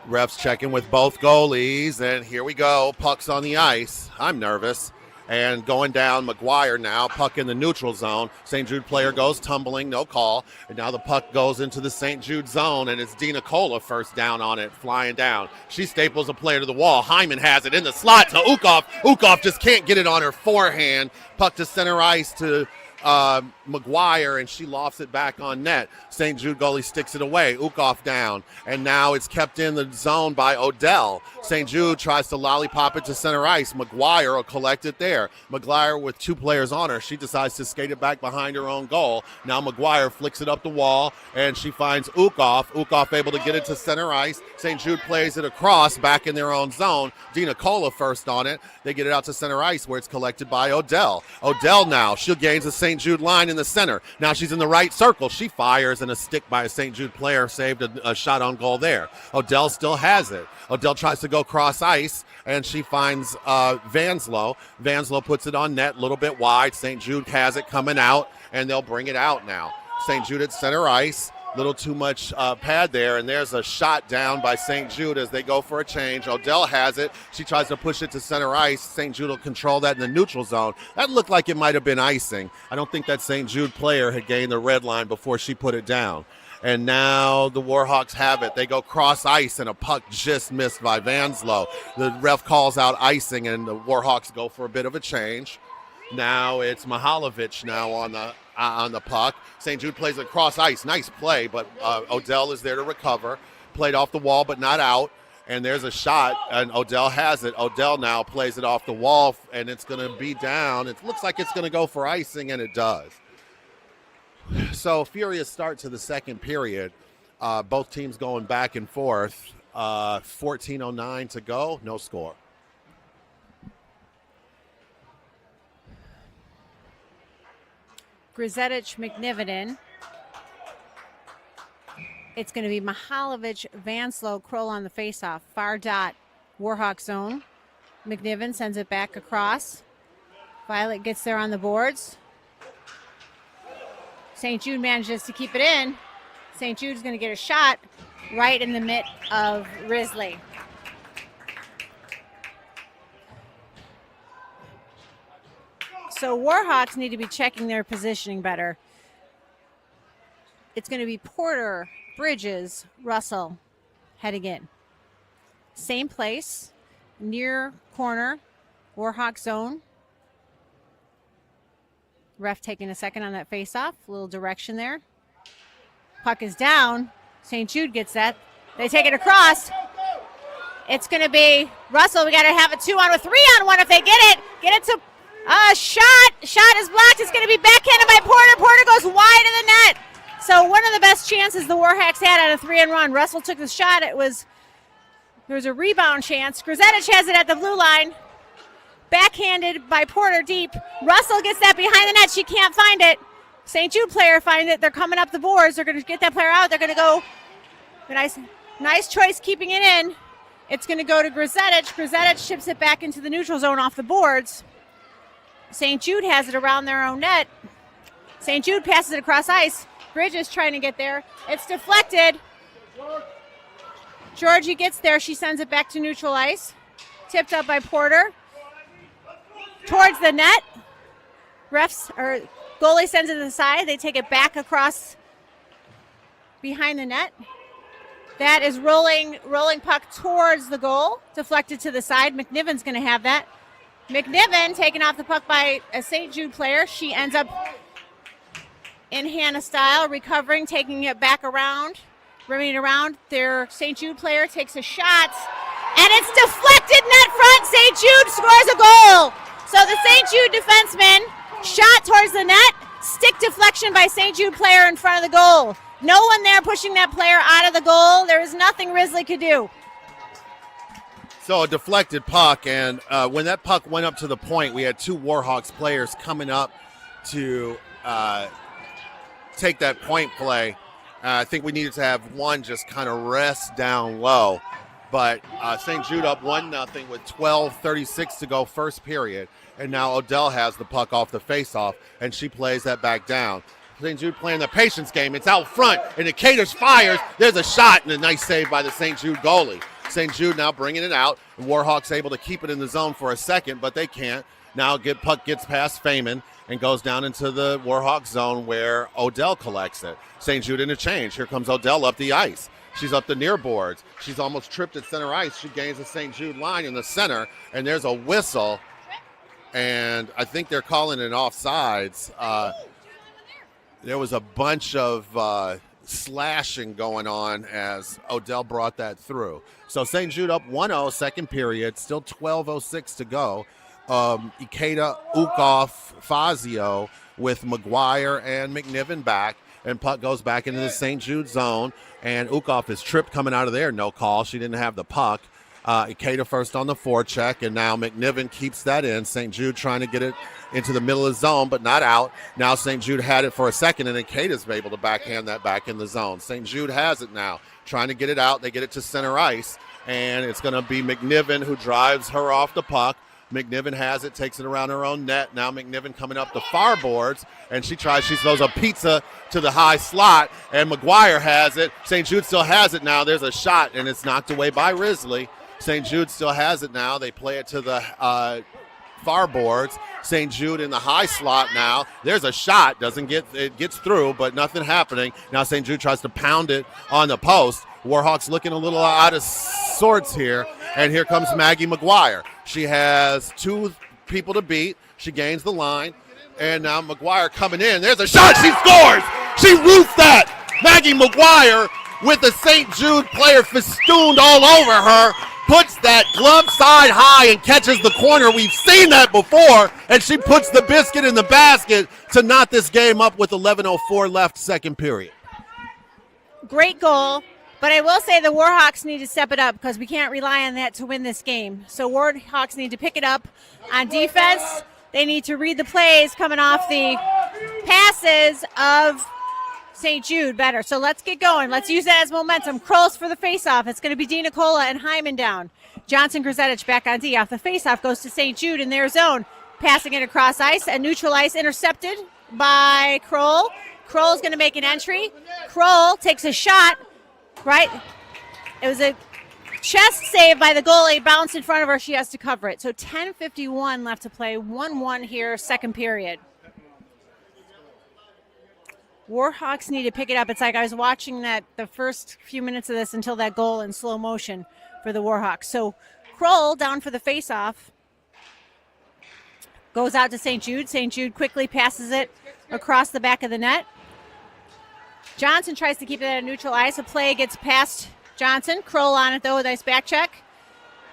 Refs checking with both goalies, and here we go. Puck's on the ice. I'm nervous. And going down, McGuire now, puck in the neutral zone. St. Jude player goes tumbling, no call. And now the puck goes into the St. Jude zone, and it's Dina Cola first down on it, flying down. She staples a player to the wall. Hyman has it in the slot to Ukoff. Ukoff just can't get it on her forehand. Puck to center ice to McGuire, and she lofts it back on net. St. Jude goalie sticks it away. Ukoff down, and now it's kept in the zone by Odell. St. Jude tries to lollipop it to center ice. McGuire will collect it there. McGuire with 2 players on her. She decides to skate it back behind her own goal. Now McGuire flicks it up the wall, and she finds Ukoff. Ukoff able to get it to center ice. St. Jude plays it across back in their own zone. Dina Cola first on it. They get it out to center ice where it's collected by Odell. Odell now, she gains the St. Jude line in the center. Now she's in the right circle. She fires, and a stick by a St. Jude player saved a shot on goal there. Odell still has it. Odell tries to go cross ice, and she finds Vanslow. Vanslow puts it on net a little bit wide. St. Jude has it coming out, and they'll bring it out now. St. Jude at center ice. Little too much pad there, and there's a shot down by St. Jude as they go for a change. Odell has it. She tries to push it to center ice. St. Jude will control that in the neutral zone. That looked like it might have been icing. I don't think that St. Jude player had gained the red line before she put it down. And now the Warhawks have it. They go cross ice, and a puck just missed by Vanslow. The ref calls out icing, and the Warhawks go for a bit of a change. Now it's Mihalovic now on the puck. St. Jude plays it cross ice. Nice play, but Odell is there to recover. Played off the wall, but not out. And there's a shot, and Odell has it. Odell now plays it off the wall, and it's going to be down. It looks like it's going to go for icing, and it does. So furious start to the second period. Both teams going back and forth. 14:09 to go, no score. Grizetich McNiven It's going to be Mihalovic, Vanslow, Kroll on the faceoff. Far dot, Warhawk zone. McNiven sends it back across. Violet gets there on the boards. St. Jude manages to keep it in. St. Jude's going to get a shot right in the mitt of Risley. So Warhawks need to be checking their positioning better. It's going to be Porter, Bridges, Russell heading in. Same place, near corner, Warhawk zone. Ref taking a second on that faceoff. A little direction there. Puck is down. St. Jude gets that. They take it across. It's going to be Russell. We got to have a 2-on with 3-on-1 if they get it. Get it to shot. Shot is blocked. It's going to be backhanded by Porter. Porter goes wide of the net. So one of the best chances the Warhawks had on a 3-on-1. Russell took the shot. There was a rebound chance. Grzetic has it at the blue line. Backhanded by Porter deep. Russell gets that behind the net. She can't find it. St. Jude player finds it. They're coming up the boards. They're going to get that player out. They're going to go. Nice choice keeping it in. It's going to go to Grzetic. Grzetic ships it back into the neutral zone off the boards. St. Jude has it around their own net. St. Jude passes it across ice. Bridges trying to get there. It's deflected. Georgie gets there. She sends it back to neutral ice. Tipped up by Porter. Towards the net. Goalie sends it to the side. They take it back across behind the net. That is rolling puck towards the goal. Deflected to the side. McNiven's going to have that. McNiven taken off the puck by a St. Jude player. She ends up in Hannah style, recovering, taking it back around, rimming it around. Their St. Jude player takes a shot, and it's deflected net front. St. Jude scores a goal. So the St. Jude defenseman shot towards the net, stick deflection by St. Jude player in front of the goal. No one there pushing that player out of the goal. There is nothing Risley could do. So a deflected puck, and when that puck went up to the point, we had two Warhawks players coming up to take that point play. I think we needed to have one just kind of rest down low. But St. Jude up 1-0 with 12:36 to go, first period. And now Odell has the puck off the faceoff, and she plays that back down. St. Jude playing the patience game. It's out front, and the Caters fires. There's a shot, and a nice save by the St. Jude goalie. St. Jude now bringing it out. And Warhawks able to keep it in the zone for a second, but they can't. Now puck gets past Feynman and goes down into the Warhawks zone where Odell collects it. St. Jude in a change. Here comes Odell up the ice. She's up the near boards. She's almost tripped at center ice. She gains the St. Jude line in the center, and there's a whistle. And I think they're calling it offsides. There was a bunch of slashing going on as Odell brought that through. So St. Jude up 1-0, second period, still 12:06 to go. Ikeda, Ukoff, Fazio with McGuire and McNiven back, and puck goes back into the St. Jude zone, and Ukoff is tripped coming out of there, no call. She didn't have the puck. Ikeda first on the forecheck, and now McNiven keeps that in. St. Jude trying to get it into the middle of the zone, but not out. Now St. Jude had it for a second, and Ikeda's able to backhand that back in the zone. St. Jude has it now, trying to get it out. They get it to center ice, and it's going to be McNiven who drives her off the puck. McNiven has it, takes it around her own net. Now McNiven coming up the far boards, and she throws a pizza to the high slot, and McGuire has it. St. Jude still has it now. There's a shot, and it's knocked away by Risley. St. Jude still has it now. They play it to the far boards. St. Jude in the high slot now. There's a shot. It gets through, but nothing happening. Now St. Jude tries to pound it on the post. Warhawks looking a little out of sorts here. And here comes Maggie McGuire. She has two people to beat. She gains the line. And now McGuire coming in. There's a shot. She scores. She roofs that. Maggie McGuire with the St. Jude player festooned all over her. Puts that glove side high and catches the corner. We've seen that before. And she puts the biscuit in the basket to knot this game up with 11:04 left, second period. Great goal. But I will say the Warhawks need to step it up because we can't rely on that to win this game. So Warhawks need to pick it up on defense. They need to read the plays coming off the passes of St. Jude better. So let's get going. Let's use that as momentum. Kroll's for the faceoff. It's going to be DiNicola and Hyman down. Johnson Grzetic back on D. Off the faceoff goes to St. Jude in their zone. Passing it across ice and neutral ice, intercepted by Kroll. Kroll's going to make an entry. Kroll takes a shot, right? It was a chest save by the goalie, bounced in front of her. She has to cover it. So 10:51 left to play. 1-1 here, second period. Warhawks need to pick it up. It's like I was watching the first few minutes of this until that goal in slow motion for the Warhawks. So Kroll down for the faceoff. Goes out to St. Jude. St. Jude quickly passes it across the back of the net. Johnson tries to keep it at neutral ice. A play gets past Johnson. Kroll on it, though, with a nice back check.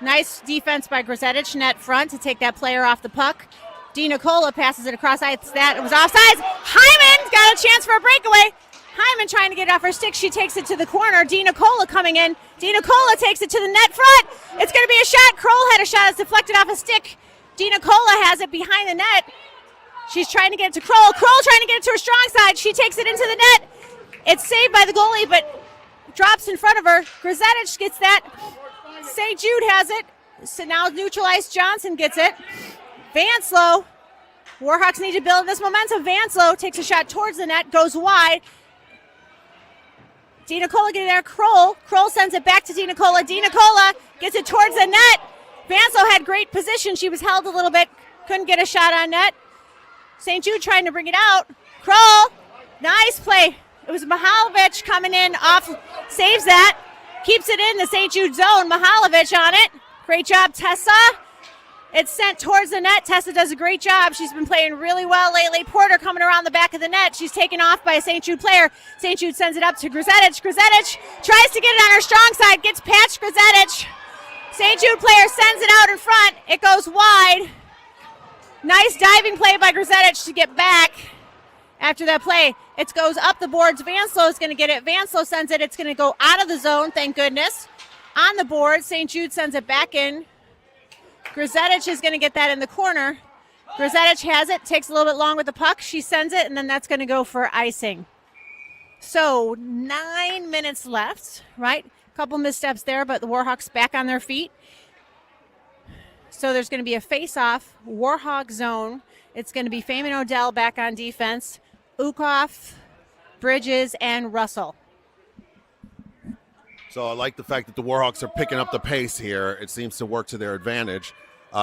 Nice defense by Grzetic, net front, to take that player off the puck. DiNicola passes it across ice. That was offsides. Hyman's got a chance for a breakaway. Hyman trying to get it off her stick. She takes it to the corner. DiNicola coming in. DiNicola takes it to the net front. It's going to be a shot. Kroll had a shot. It's deflected off a stick. DiNicola has it behind the net. She's trying to get it to Kroll. Kroll trying to get it to her strong side. She takes it into the net. It's saved by the goalie, but drops in front of her. Grzetic gets that. St. Jude has it. So now neutralized Johnson gets it. Vanslow. Warhawks need to build this momentum. Vanslow takes a shot towards the net, goes wide. DiNicola getting there. Kroll. Kroll sends it back to DiNicola. DiNicola gets it towards the net. Vanslow had great position. She was held a little bit. Couldn't get a shot on net. St. Jude trying to bring it out. Kroll. Nice play. It was Mihalovic coming in off. Saves that. Keeps it in the St. Jude zone. Mihalovic on it. Great job, Tessa. It's sent towards the net. Tessa does a great job. She's been playing really well lately. Porter coming around the back of the net. She's taken off by a St. Jude player. St. Jude sends it up to Grzetic. Grzetic tries to get it on her strong side. Gets patched Grzetic. St. Jude player sends it out in front. It goes wide. Nice diving play by Grzetic to get back after that play. It goes up the boards. Vanslow is going to get it. Vanslow sends it. It's going to go out of the zone, thank goodness. On the board, St. Jude sends it back in. Grzetic is going to get that in the corner. Grzetic has it, takes a little bit long with the puck. She sends it, and then that's going to go for icing. So 9 minutes left, right? A couple missteps there, but the Warhawks back on their feet. So there's going to be a face-off, Warhawk zone. It's going to be Feynman Odell back on defense, Ukoff, Bridges, and Russell. So I like the fact that the Warhawks are picking up the pace here. It seems to work to their advantage.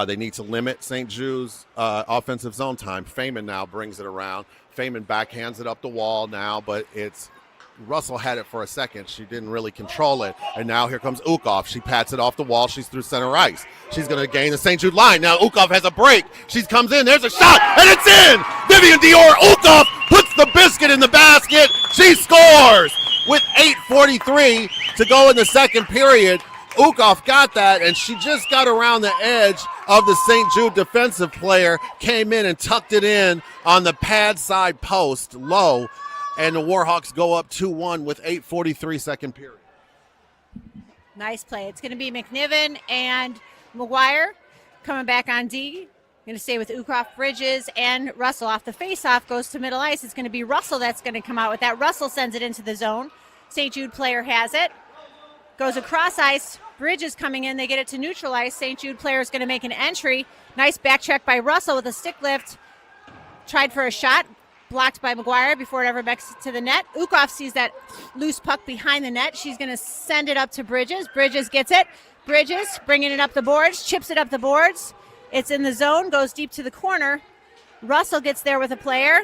They need to limit St. Jude's offensive zone time. Feynman now brings it around. Feynman backhands it up the wall now, but it's Russell had it for a second. She didn't really control it. And now here comes Ukoff. She pats it off the wall. She's through center ice. She's going to gain the St. Jude line. Now Ukoff has a break. She comes in. There's a shot, and it's in! Vivian Dior. Ukoff puts the biscuit in the basket. She scores with 8:43 to go in the second period. Ukoff got that, and she just got around the edge of the St. Jude defensive player, came in and tucked it in on the pad side post low, and the Warhawks go up 2-1 with 8:43 second period. Nice play. It's going to be McNiven and McGuire coming back on D. Going to stay with Ukoff, Bridges, and Russell. Off the faceoff goes to middle ice. It's going to be Russell that's going to come out with that. Russell sends it into the zone. St. Jude player has it. Goes across ice. Bridges coming in. They get it to neutral ice. St. Jude player is going to make an entry. Nice back check by Russell with a stick lift. Tried for a shot. Blocked by McGuire before it ever makes it to the net. Ukoff sees that loose puck behind the net. She's going to send it up to Bridges. Bridges gets it. Bridges bringing it up the boards. Chips it up the boards. It's in the zone. Goes deep to the corner. Russell gets there with a player.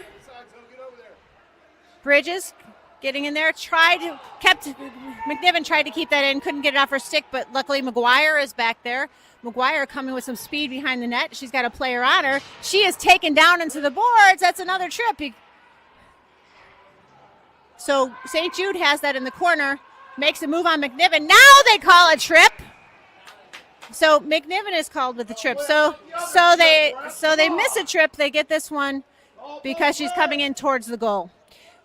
Bridges getting in there. McNiven tried to keep that in. Couldn't get it off her stick, but luckily McGuire is back there. McGuire coming with some speed behind the net. She's got a player on her. She is taken down into the boards. That's another trip. So St. Jude has that in the corner. Makes a move on McNiven. Now they call a trip. So McNiven is called with the trip. So they miss a trip. They get this one because she's coming in towards the goal.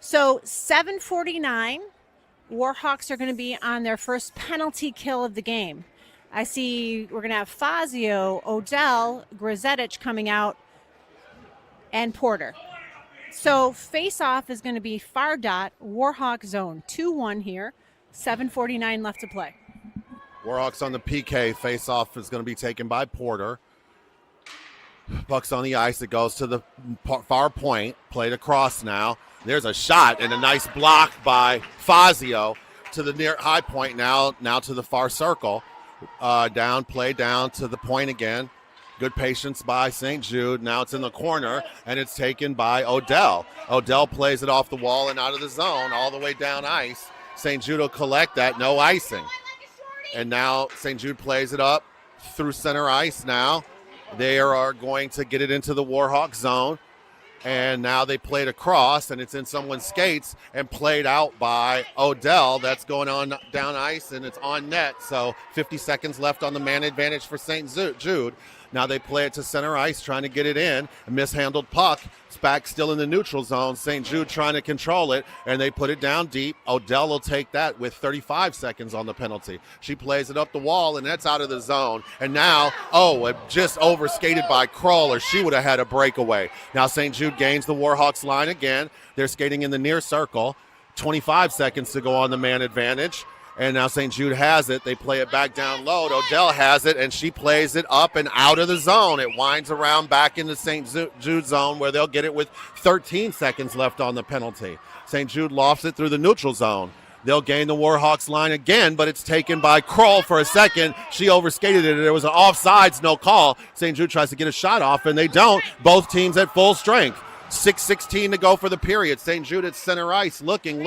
So 7:49. Warhawks are going to be on their first penalty kill of the game. I see we're going to have Fazio, Odell, Grzetic coming out, and Porter. So face-off is going to be far dot, Warhawk zone. 2-1 here. 7:49 left to play. Warhawks on the PK. Face-off is going to be taken by Porter. Puck's on the ice. It goes to the far point. Played across now. There's a shot and a nice block by Fazio to the near high point now to the far circle. Play down to the point again. Good patience by St. Jude. Now it's in the corner, and it's taken by Odell. Odell plays it off the wall and out of the zone all the way down ice. St. Jude will collect that. No icing. And now St. Jude plays it up through center ice now. They are going to get it into the Warhawk zone. And now they played across, and it's in someone's skates and played out by Odell. That's going on down ice, and it's on net. So 50 seconds left on the man advantage for St. Jude. Now they play it to center ice, trying to get it in. A mishandled puck. It's back still in the neutral zone. St. Jude trying to control it, and they put it down deep. Odell will take that with 35 seconds on the penalty. She plays it up the wall, and that's out of the zone. And now, it just overskated by Crawler. She would have had a breakaway. Now St. Jude gains the Warhawks line again. They're skating in the near circle. 25 seconds to go on the man advantage. And now St. Jude has it. They play it back down low. Odell has it, and she plays it up and out of the zone. It winds around back into St. Jude zone where they'll get it with 13 seconds left on the penalty. St. Jude lofts it through the neutral zone. They'll gain the Warhawks line again, but it's taken by Kroll for a second. She overskated it. There was an offsides, no call. St. Jude tries to get a shot off, and they don't. Both teams at full strength. 6:16 to go for the period. St. Jude at center ice, looking.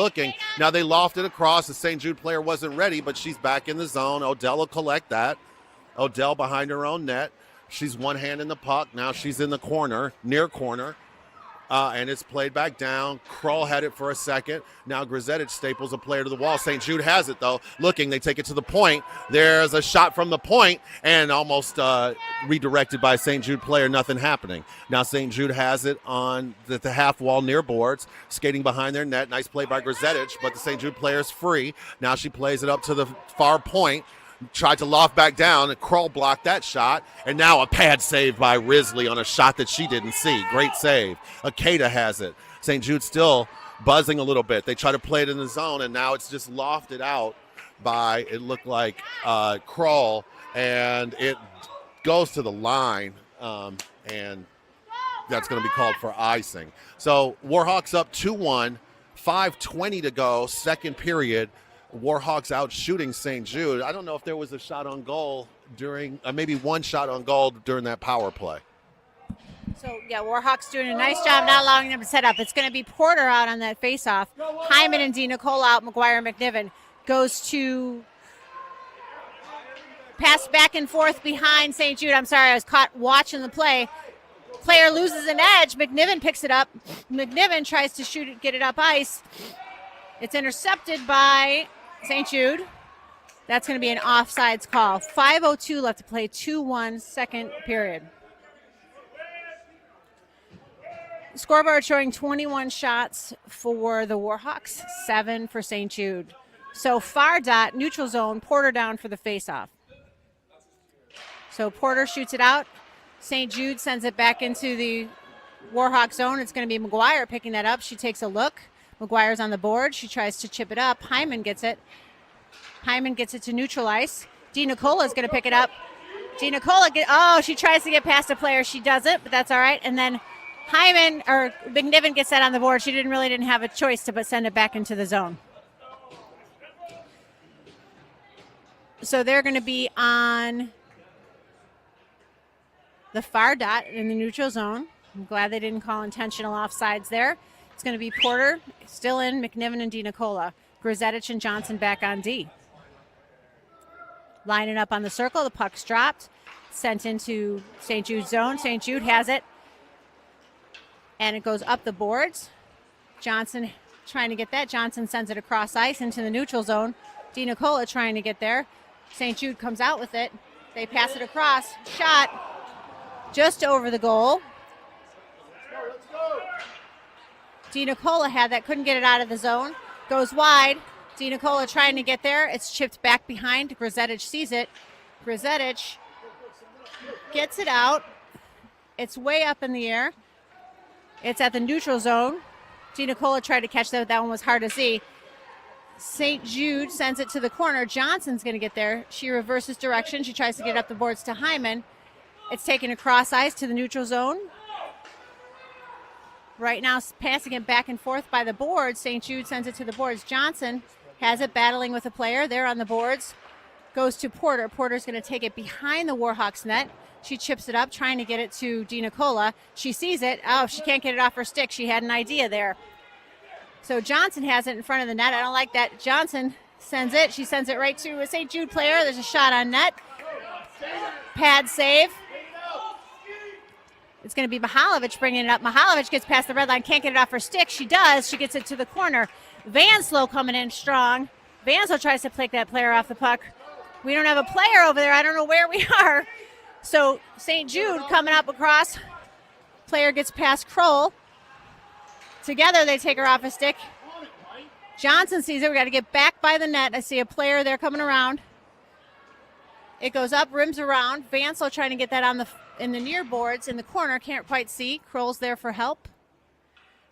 Now they lofted across. The St. Jude player wasn't ready, but she's back in the zone. Odell will collect that. Odell behind her own net. She's one hand in the puck. Now she's in the corner, near corner. And it's played back down. Kroll had it for a second. Now Grzetic staples a player to the wall. St. Jude has it, though. Looking, they take it to the point. There's a shot from the point and almost redirected by a St. Jude player. Nothing happening. Now St. Jude has it on the half wall near boards, skating behind their net. Nice play by Grzetic, but the St. Jude player's free. Now she plays it up to the far point. Tried to loft back down, and Kroll blocked that shot. And now a pad save by Risley on a shot that she didn't see. Great save. Akeda has it. St. Jude still buzzing a little bit. They try to play it in the zone, and now it's just lofted out by, it looked like, Kroll. And it goes to the line, and that's going to be called for icing. So Warhawks up 2-1, 5:20 to go, second period. Warhawks out shooting St. Jude. I don't know if there was a shot on goal during, maybe one shot on goal during that power play. So, yeah, Warhawks doing a nice job not allowing them to set up. It's going to be Porter out on that faceoff. Hyman and Dina Cole out. McGuire McNiven goes to pass back and forth behind St. Jude. I'm sorry, I was caught watching the play. Player loses an edge. McNiven picks it up. McNiven tries to shoot it, get it up ice. It's intercepted by St. Jude. That's going to be an offsides call. 5:02 left to play, 2-1 second period. Scoreboard showing 21 shots for the Warhawks, 7 for St. Jude. So far dot, neutral zone, Porter down for the faceoff. So Porter shoots it out. St. Jude sends it back into the Warhawk zone. It's going to be McGuire picking that up. She takes a look. McGuire's on the board. She tries to chip it up. Hyman gets it. Hyman gets it to neutral ice. DiNicola is going to pick it up. DiNicola she tries to get past a player. She doesn't, but that's all right. And then McNiven gets that on the board. She didn't have a choice but send it back into the zone. So they're going to be on the far dot in the neutral zone. I'm glad they didn't call intentional offsides there. It's going to be Porter still in, McNiven and DiNicola. Grzetic and Johnson back on D. Lining up on the circle. The puck's dropped. Sent into St. Jude's zone. St. Jude has it. And it goes up the boards. Johnson trying to get that. Johnson sends it across ice into the neutral zone. DiNicola trying to get there. St. Jude comes out with it. They pass it across. Shot just over the goal. DiNicola had that, couldn't get it out of the zone. Goes wide. DiNicola trying to get there. It's chipped back behind. Grzetic sees it. Grzetic gets it out. It's way up in the air. It's at the neutral zone. DeNicola tried to catch that, but that one was hard to see. St. Jude sends it to the corner. Johnson's going to get there. She reverses direction. She tries to get up the boards to Hyman. It's taken across ice to the neutral zone. Right now, passing it back and forth by the boards. St. Jude sends it to the boards. Johnson has it battling with a player. They're on the boards. Goes to Porter. Porter's going to take it behind the Warhawks net. She chips it up, trying to get it to DeNicola. She sees it. Oh, she can't get it off her stick. She had an idea there. So Johnson has it in front of the net. I don't like that. Johnson sends it. She sends it right to a St. Jude player. There's a shot on net. Pad save. It's going to be Mihalovic bringing it up. Mihalovic gets past the red line, can't get it off her stick. She does. She gets it to the corner. Vanslow coming in strong. Vanslow tries to pick that player off the puck. We don't have a player over there. I don't know where we are. So St. Jude coming up across. Player gets past Kroll. Together they take her off a stick. Johnson sees it. We got to get back by the net. I see a player there coming around. It goes up, rims around. Vanslow trying to get that on in the near boards in the corner. Can't quite see. Kroll's there for help.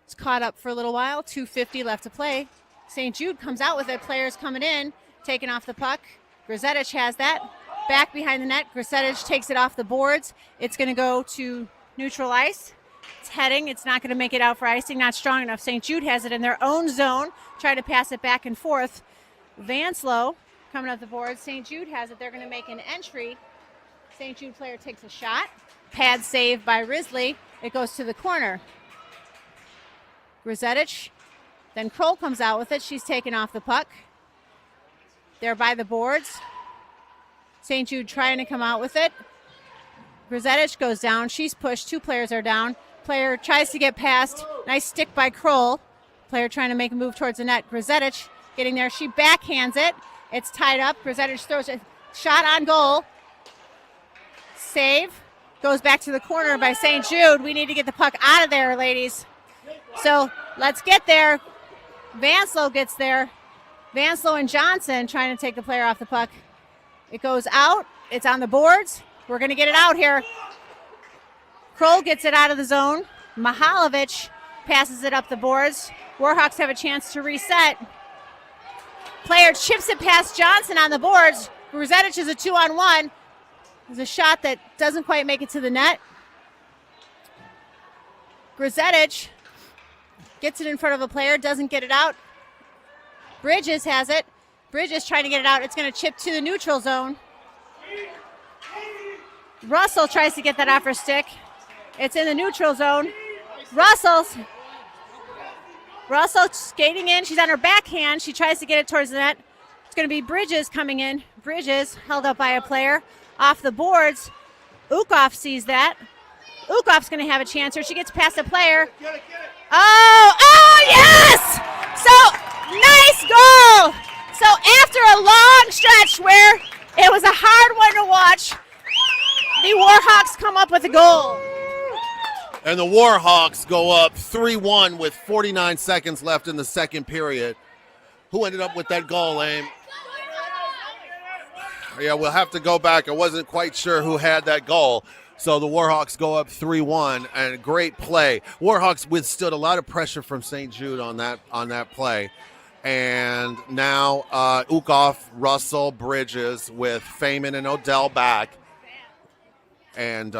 It's caught up for a little while. 2:50 left to play. St. Jude comes out with it. Players coming in, taking off the puck. Grzetic has that. Back behind the net. Grzetic takes it off the boards. It's going to go to neutral ice. It's heading. It's not going to make it out for icing. Not strong enough. St. Jude has it in their own zone. Try to pass it back and forth. Vanslow coming up the boards. St. Jude has it. They're going to make an entry. St. Jude player takes a shot. Pad save by Risley. It goes to the corner. Grzetic. Then Kroll comes out with it. She's taken off the puck. They're by the boards. St. Jude trying to come out with it. Grzetic goes down. She's pushed. Two players are down. Player tries to get past. Nice stick by Kroll. Player trying to make a move towards the net. Grzetic getting there. She backhands it. It's tied up. Grzetic throws a shot on goal. Save. Goes back to the corner by St. Jude. We need to get the puck out of there, ladies. So let's get there. Vanslow gets there. Vanslow and Johnson trying to take the player off the puck. It goes out. It's on the boards. We're going to get it out here. Kroll gets it out of the zone. Mihalovic passes it up the boards. Warhawks have a chance to reset. Player chips it past Johnson on the boards. Grzetic is a 2-on-1. There's a shot that doesn't quite make it to the net. Grzetic gets it in front of a player, doesn't get it out. Bridges has it. Bridges trying to get it out. It's going to chip to the neutral zone. Russell tries to get that off her stick. It's in the neutral zone. Russell skating in. She's on her backhand. She tries to get it towards the net. It's going to be Bridges coming in. Bridges held up by a player. Off the boards. Ukov sees that. Ukov's going to have a chance here. She gets past a player. Oh, yes! So, nice goal! So after a long stretch where it was a hard one to watch, the Warhawks come up with a goal. And the Warhawks go up 3-1 with 49 seconds left in the second period. Who ended up with that goal, Aim? Yeah, we'll have to go back. I wasn't quite sure who had that goal. So the Warhawks go up 3-1, and great play. Warhawks withstood a lot of pressure from St. Jude on that play. And now Ukov, Russell, Bridges with Feynman and Odell back. And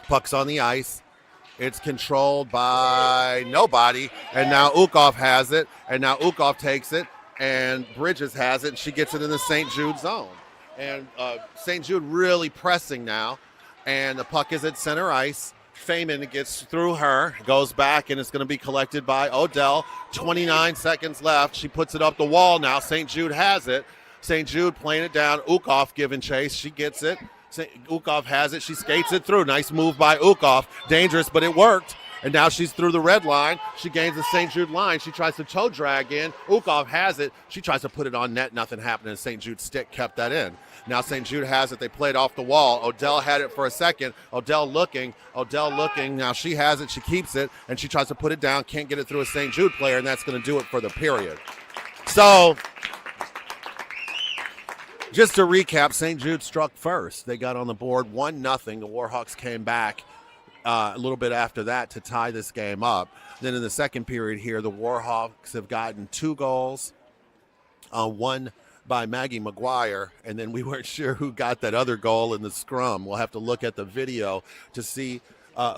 puck's on the ice. It's controlled by nobody. And now Ukov has it. And now Ukov takes it. And Bridges has it. And she gets it in the St. Jude zone. And St. Jude really pressing now. And the puck is at center ice. Feynman gets through her, goes back, and it's going to be collected by Odell. 29 seconds left. She puts it up the wall now. St. Jude has it. St. Jude playing it down. Ukov giving chase. She gets it. Ukov has it. She skates it through. Nice move by Ukov. Dangerous, but it worked. And now she's through the red line. She gains the St. Jude line. She tries to toe drag in. Ukov has it. She tries to put it on net. Nothing happened, and St. Jude's stick kept that in. Now St. Jude has it. They played off the wall. Odell had it for a second. Odell looking. Now she has it. She keeps it, and she tries to put it down. Can't get it through a St. Jude player, and that's going to do it for the period. So just to recap, St. Jude struck first. They got on the board 1-0. The Warhawks came back a little bit after that to tie this game up. Then in the second period here, the Warhawks have gotten 2 goals, one by Maggie McGuire, and then we weren't sure who got that other goal in the scrum. We'll have to look at the video to see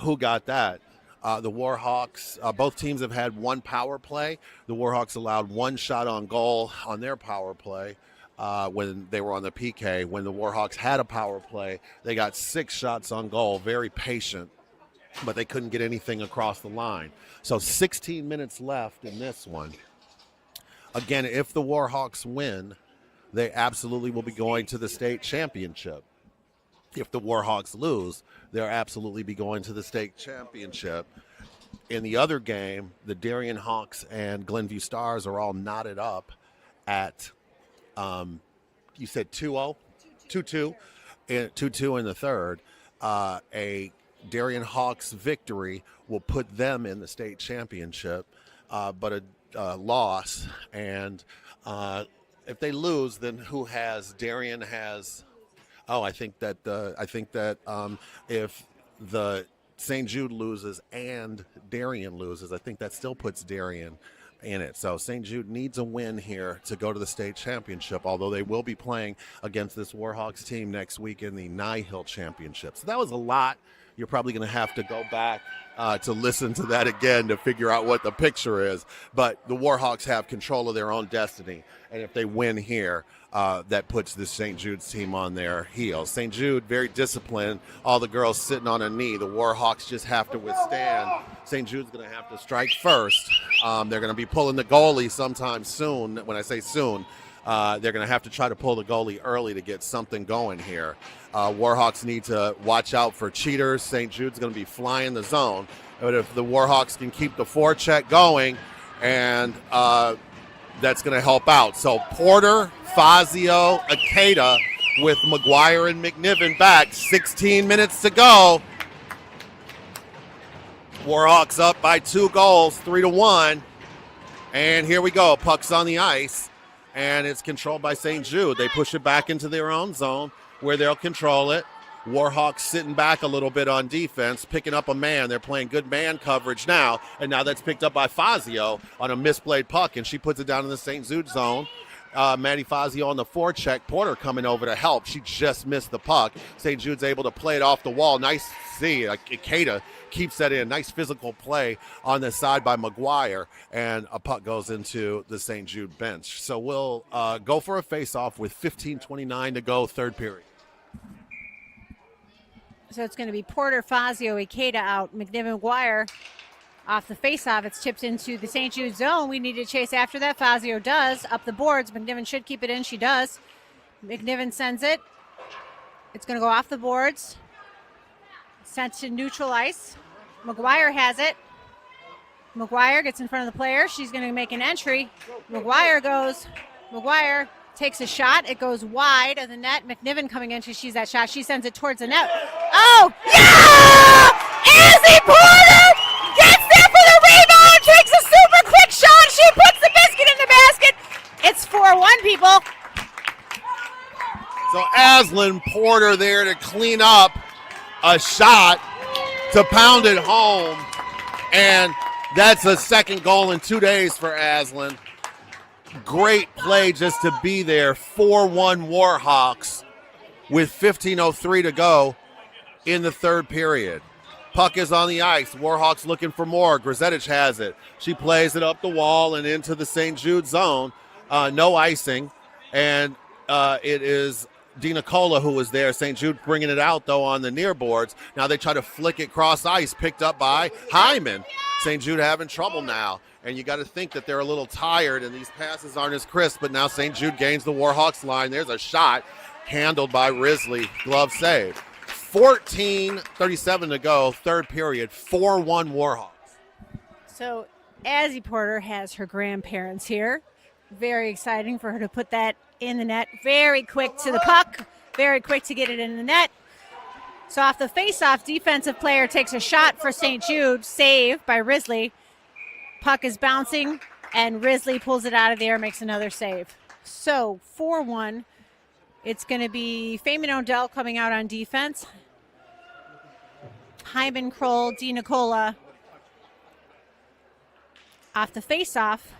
who got that. The Warhawks, both teams have had 1 power play. The Warhawks allowed 1 shot on goal on their power play when they were on the PK. When the Warhawks had a power play, they got 6 shots on goal, very patient, but they couldn't get anything across the line. So 16 minutes left in this one. Again, if the Warhawks win, they absolutely will be going to the state championship. If the Warhawks lose, they'll absolutely be going to the state championship. In the other game, the Darien Hawks and Glenview Stars are all knotted up at, you said 2-0? 2-2. 2-2 in the third. A Darien Hawks victory will put them in the state championship, but a loss, and if they lose, then who has? Darien has. Oh, I think that if the St. Jude loses and Darien loses, I think that still puts Darien in it. So St. Jude needs a win here to go to the state championship, although they will be playing against this Warhawks team next week in the Nye Hill Championship. So that was a lot. You're probably going to have to go back to listen to that again to figure out what the picture is. But the Warhawks have control of their own destiny. And if they win here, that puts the St. Jude's team on their heels. St. Jude, very disciplined. All the girls sitting on a knee. The Warhawks just have to withstand. St. Jude's going to have to strike first. They're going to be pulling the goalie sometime soon. When I say soon, they're going to have to try to pull the goalie early to get something going here. Warhawks need to watch out for cheaters. St. Jude's going to be flying the zone. But if the Warhawks can keep the forecheck going, and that's going to help out. So Porter, Fazio, Akeda with McGuire and McNiven back. 16 minutes to go. Warhawks up by 2 goals, 3-1. And here we go. Puck's on the ice, and it's controlled by St. Jude. They push it back into their own zone where they'll control it. Warhawks sitting back a little bit on defense, picking up a man. They're playing good man coverage now, and now that's picked up by Fazio on a misplayed puck, and she puts it down in the St. Jude zone. Maddie Fazio on the forecheck. Porter coming over to help. She just missed the puck. St. Jude's able to play it off the wall. Nice to see. Ikeda keeps that in. Nice physical play on the side by McGuire, and a puck goes into the St. Jude bench. So we'll go for a face-off with 15:29 to go, third period. So it's going to be Porter, Fazio, Ikeda out. McNiven, McGuire off the face-off. It's tipped into the St. Jude zone. We need to chase after that. Fazio does. Up the boards. McNiven should keep it in. She does. McNiven sends it. It's going to go off the boards. Sent to neutral ice. McGuire has it. McGuire gets in front of the player. She's going to make an entry. McGuire takes a shot. It goes wide of the net. McNiven coming in. She sees that shot. She sends it towards the net. Oh, yeah! Izzy Porter gets there for the rebound. Takes a super quick shot. She puts the biscuit in the basket. It's 4-1, people. So Aslan Porter there to clean up a shot to pound it home. And that's a second goal in 2 days for Aslan. Great play just to be there. 4-1 Warhawks with 15:03 to go in the third period. Puck is on the ice. Warhawks looking for more. Grzetic has it. She plays it up the wall and into the St. Jude zone. No icing. And it is Dina Cola who was there. St. Jude bringing it out, though, on the near boards. Now they try to flick it cross ice. Picked up by Hyman. St. Jude having trouble now. And you got to think that they're a little tired and these passes aren't as crisp, but now St. Jude gains the Warhawks line. There's a shot handled by Risley. Glove save. 14:37 to go, third period. 4-1 Warhawks. So Azzy Porter has her grandparents here. Very exciting for her to put that in the net. Very quick to the puck. Very quick to get it in the net. So off the face-off, defensive player takes a shot for St. Jude. Save by Risley. Puck is bouncing, and Risley pulls it out of the air, makes another save. So 4-1. It's going to be Feynman Odell coming out on defense. Hyman, Kroll, DiNicola off the face-off.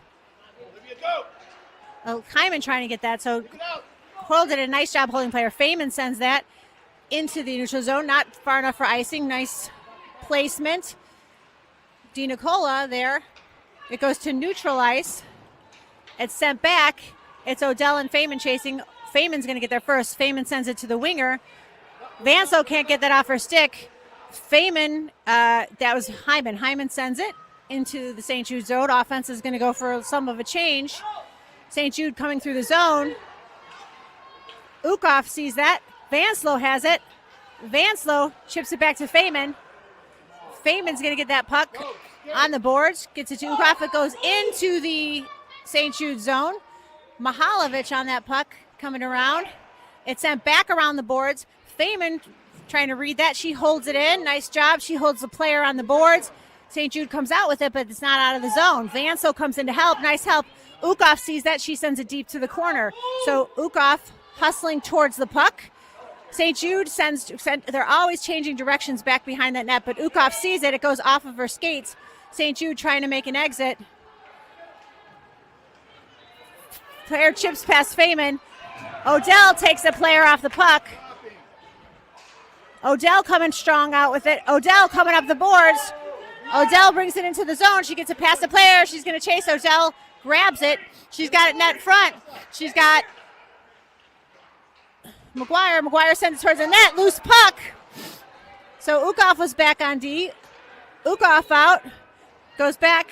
Oh, Hyman trying to get that, so Kroll did a nice job holding player. Feynman sends that into the neutral zone, not far enough for icing. Nice placement. DiNicola there. It goes to neutral ice. It's sent back. It's Odell and Feynman chasing. Feynman's going to get there first. Feynman sends it to the winger. Vanslo can't get that off her stick. Feynman, that was Hyman. Hyman sends it into the St. Jude zone. Offense is going to go for some of a change. St. Jude coming through the zone. Ukoff sees that. Vanslo has it. Vanslo chips it back to Feynman. Feynman's going to get that puck on the boards. Gets it to Ukoff. It goes into the St. Jude zone. Mihalovic on that puck coming around. It's sent back around the boards. Feynman trying to read that. She holds it in. Nice job. She holds the player on the boards. St. Jude comes out with it, but it's not out of the zone. Vanslo comes in to help. Nice help. Ukoff sees that. She sends it deep to the corner. So Ukoff hustling towards the puck. St. Jude they're always changing directions back behind that net, but Ukoff sees it. It goes off of her skates. St. Jude trying to make an exit. Player chips past Feynman. Odell takes the player off the puck. Odell coming strong out with it. Odell coming up the boards. Odell brings it into the zone. She gets it past the player. She's going to chase. Odell grabs it. She's got it net front. She's got McGuire. McGuire sends it towards the net. Loose puck. So Ukoff was back on D. Ukoff out. Goes back.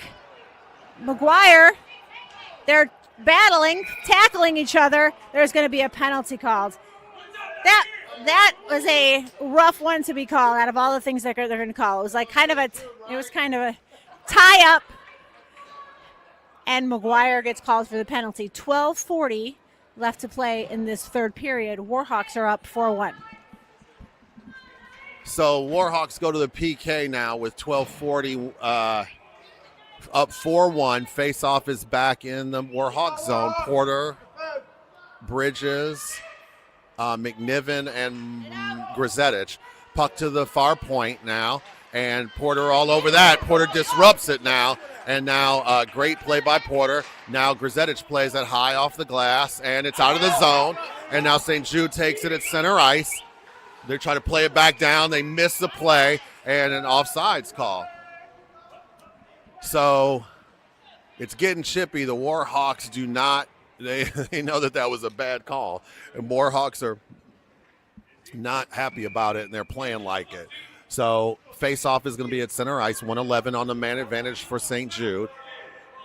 McGuire. They're battling, tackling each other. There's going to be a penalty called. That was a rough one to be called out of all the things that they're going to call. It was kind of a tie-up. And McGuire gets called for the penalty. 12:40 left to play in this third period. Warhawks are up 4-1. So Warhawks go to the PK now with 12:40 up 4-1. Face-off is back in the Warhawk zone. Porter, Bridges, McNiven, and Grzetich. Puck to the far point now. And Porter all over that. Porter disrupts it now. And now great play by Porter. Now Grzetich plays it high off the glass, and it's out of the zone. And now St. Jude takes it at center ice. They're trying to play it back down. They miss the play, and an offsides call. So it's getting chippy. The Warhawks do not, they know that was a bad call. And Warhawks are not happy about it, and they're playing like it. So face-off is going to be at center ice, 111 on the man advantage for St. Jude.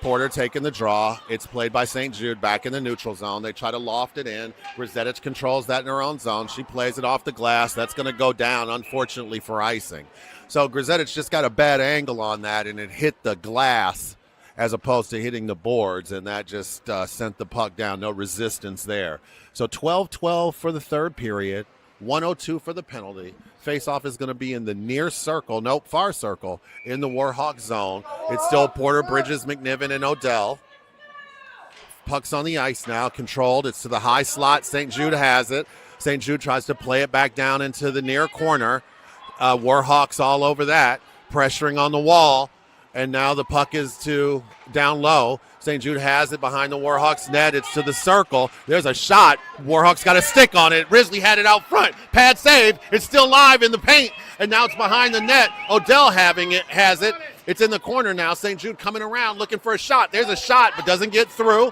Porter taking the draw. It's played by St. Jude back in the neutral zone. They try to loft it in. Grzetich controls that in her own zone. She plays it off the glass. That's going to go down, unfortunately, for icing. So Grzetich just got a bad angle on that, and it hit the glass as opposed to hitting the boards, and that just sent the puck down. No resistance there. So 12-12 for the third period, 102 for the penalty. Face-off is going to be in the near circle, far circle, in the Warhawk zone. It's still Porter, Bridges, McNiven, and Odell. Puck's on the ice now, controlled. It's to the high slot. St. Jude has it. St. Jude tries to play it back down into the near corner. Warhawks all over that, pressuring on the wall. And now the puck is to down low. St. Jude has it behind the Warhawks net. It's to the circle. There's a shot. Warhawks got a stick on it. Risley had it out front. Pad save. It's still live in the paint. And now it's behind the net. Odell has it. It's in the corner now. St. Jude coming around looking for a shot. There's a shot, but doesn't get through.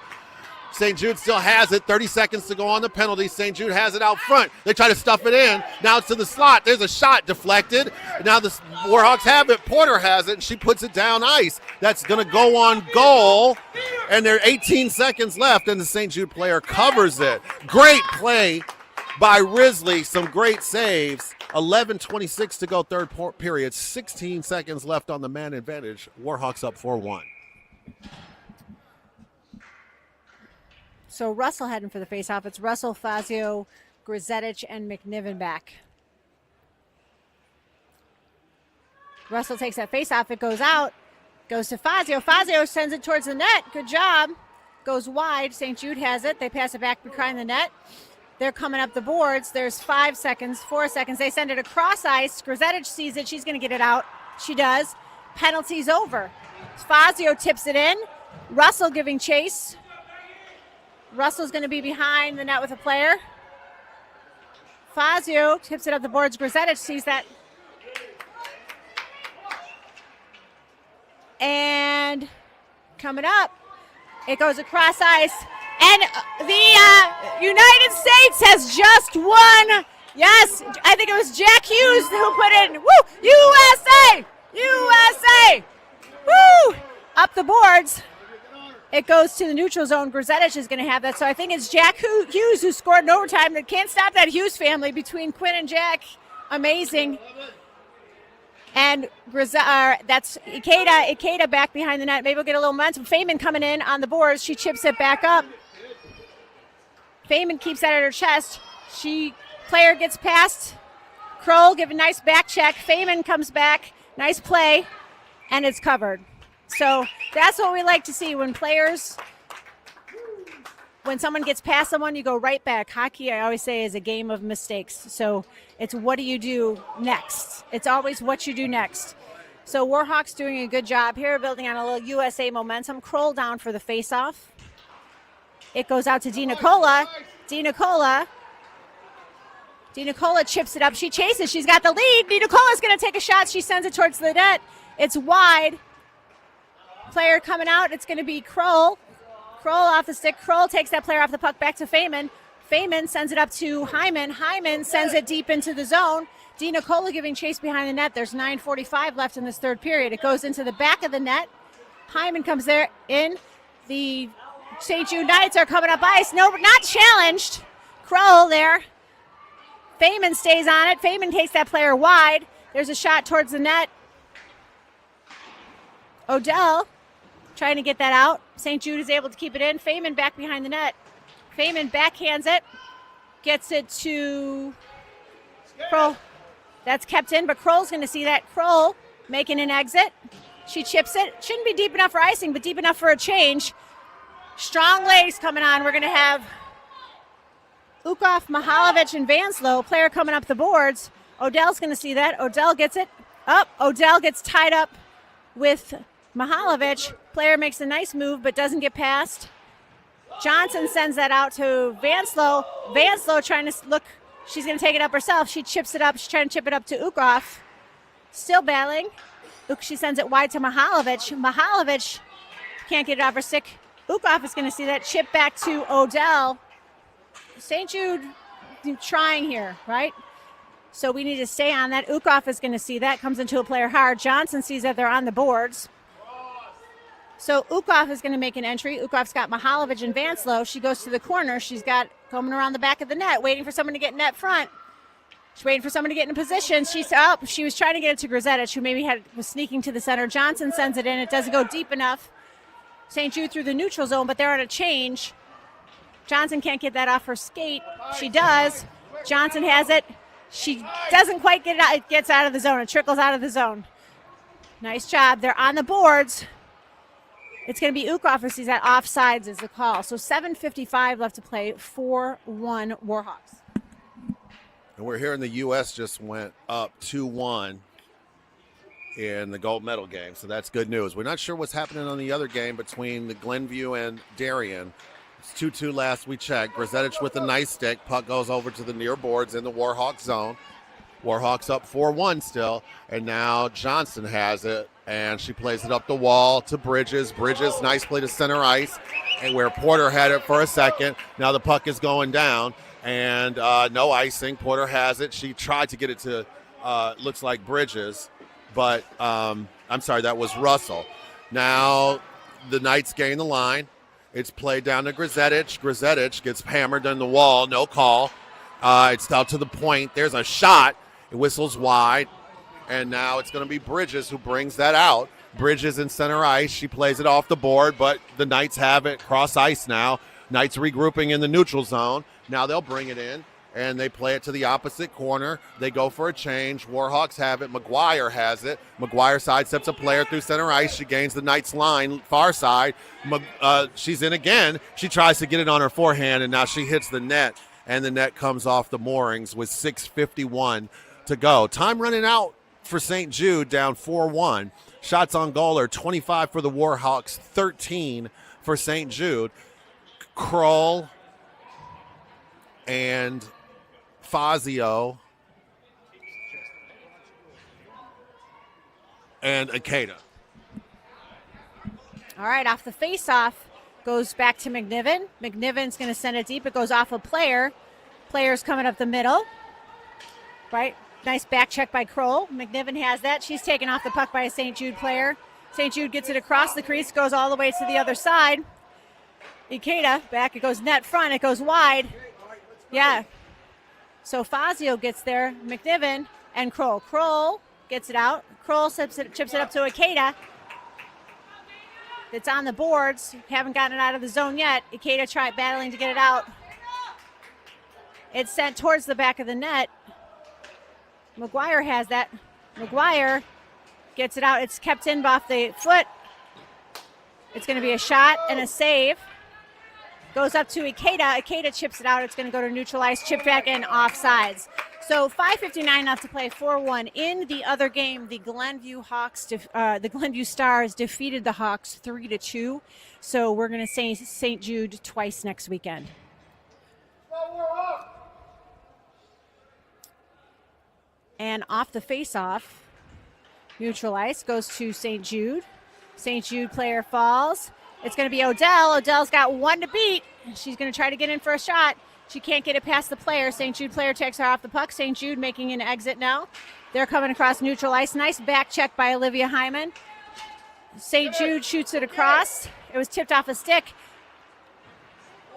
St. Jude still has it. 30 seconds to go on the penalty. St. Jude has it out front. They try to stuff it in. Now it's to the slot. There's a shot deflected. Now the Warhawks have it. Porter has it, and she puts it down ice. That's going to go on goal. And there are 18 seconds left, and the St. Jude player covers it. Great play by Risley. Some great saves. 11:26 to go third period. 16 seconds left on the man advantage. Warhawks up 4-1. So Russell heading for the faceoff. It's Russell, Fazio, Grzetich, and McNiven back. Russell takes that faceoff. It goes out. Goes to Fazio. Fazio sends it towards the net. Good job. Goes wide. St. Jude has it. They pass it back behind the net. They're coming up the boards. There's 5 seconds, 4 seconds. They send it across ice. Grzetic sees it. She's going to get it out. She does. Penalty's over. Fazio tips it in. Russell giving chase. Russell's going to be behind the net with a player. Fazio tips it up the boards. Grzetic sees that. And coming up, it goes across ice. And the United States has just won. Yes, I think it was Jack Hughes who put in, woo, USA, USA, woo, up the boards. It goes to the neutral zone. Grzetic is going to have that. So I think it's Jack Hughes who scored in overtime. That can't stop that Hughes family between Quinn and Jack. Amazing. And that's Ikeda back behind the net. Maybe we'll get a little momentum. Feynman coming in on the boards. She chips it back up. Feynman keeps that at her chest. Player gets past. Kroll give a nice back check. Feynman comes back. Nice play. And it's covered. So that's what we like to see when someone gets past someone, you go right back. Hockey, I always say, is a game of mistakes. So it's what do you do next? It's always what you do next. So Warhawks doing a good job here, building on a little USA momentum. Kroll down for the faceoff. It goes out to DiNicola. DiNicola chips it up. She chases. She's got the lead. DiNicola's going to take a shot. She sends it towards the net. It's wide. Player coming out. It's going to be Kroll. Kroll off the stick. Kroll takes that player off the puck back to Feynman. Feynman sends it up to Hyman. Hyman sends it deep into the zone. DiNicola giving chase behind the net. There's 9:45 left in this third period. It goes into the back of the net. Hyman comes there in. The St.Jude Knights are coming up ice. No, not challenged. Kroll there. Feynman stays on it. Feynman takes that player wide. There's a shot towards the net. Odell trying to get that out. St. Jude is able to keep it in. Feynman back behind the net. Feynman backhands it. Gets it to Kroll. That's kept in, but Kroll's going to see that. Kroll making an exit. She chips it. Shouldn't be deep enough for icing, but deep enough for a change. Strong legs coming on. We're going to have Ukov, Mihalovic, and Vanslow. Player coming up the boards. Odell's going to see that. Odell gets it up. Odell gets tied up with Mihalovic. Player makes a nice move, but doesn't get past. Johnson sends that out to Vanslow. Vanslow trying to look. She's going to take it up herself. She chips it up. She's trying to chip it up to Ukov. Still battling. She sends it wide to Mihalovic. Mihalovic can't get it off her stick. Ukov is going to see that. Chip back to Odell. St. Jude trying here, right? So we need to stay on that. Ukov is going to see that. Comes into a player hard. Johnson sees that they're on the boards. So Ukov is going to make an entry. Ukov's got Mihalovic and Vanslow. She goes to the corner. She's got coming around the back of the net, waiting for someone to get net front. She's waiting for someone to get in position. She's up. She was trying to get it to Grzetic, who maybe was sneaking to the center. Johnson sends it in. It doesn't go deep enough. St. Jude through the neutral zone, but they're on a change. Johnson can't get that off her skate. She does. Johnson has it. She doesn't quite get it out. It gets out of the zone. It trickles out of the zone. Nice job. They're on the boards. It's going to be Ukov who sees that. Offsides is the call. So 7:55 left to play. 4-1 Warhawks. And we're here in the U.S. just went up 2-1 in the gold medal game. So that's good news. We're not sure what's happening on the other game between the Glenview and Darien. It's 2-2 last we checked. Grzetic with a nice stick. Puck goes over to the near boards in the Warhawk zone. Warhawks up 4-1 still. And now Johnson has it. And she plays it up the wall to Bridges. Bridges, nice play to center ice. And where Porter had it for a second. Now the puck is going down. And no icing. Porter has it. She tried to get it to, looks like Bridges. But, I'm sorry, that was Russell. Now the Knights gain the line. It's played down to Grzetic. Grzetic gets hammered on the wall. No call. It's out to the point. There's a shot. It whistles wide. And now it's going to be Bridges who brings that out. Bridges in center ice. She plays it off the board, but the Knights have it cross ice now. Knights regrouping in the neutral zone. Now they'll bring it in, and they play it to the opposite corner. They go for a change. Warhawks have it. McGuire has it. McGuire sidesteps a player through center ice. She gains the Knights line, far side. She's in again. She tries to get it on her forehand, and now she hits the net. and the net comes off the moorings with 6:51 to go. Time running out for St. Jude, down 4-1. Shots on goal are 25 for the Warhawks, 13 for St. Jude. Kroll and Fazio and Ikeda. All right, off the face-off, goes back to McNiven. McNiven's going to send it deep. It goes off a player. Player's coming up the middle. Right, nice back check by Kroll. McNiven has that. She's taken off the puck by a St. Jude player. St. Jude gets it across the crease, goes all the way to the other side. Ikeda, back, it goes net front, it goes wide. Yeah. So Fazio gets there, McNiven, and Kroll. Kroll gets it out. Kroll chips it up to Ikeda. It's on the boards. Haven't gotten it out of the zone yet. Ikeda tried battling to get it out. It's sent towards the back of the net. McGuire has that. McGuire gets it out. It's kept in off the foot. It's going to be a shot and a save. Goes up to Ikeda. Ikeda chips it out. It's going to go to neutral ice. Chip back in, offsides. So 5:59 left to play, 4-1. In the other game, the Glenview Stars defeated the Hawks 3-2. So we're going to say St. Jude twice next weekend. And off the face-off, neutral ice goes to St. Jude. St. Jude player falls. It's going to be Odell. Odell's got one to beat. She's going to try to get in for a shot. She can't get it past the player. St. Jude player takes her off the puck. St. Jude making an exit now. They're coming across neutral ice. Nice back check by Olivia Hyman. St. Jude shoots it across. It was tipped off a stick.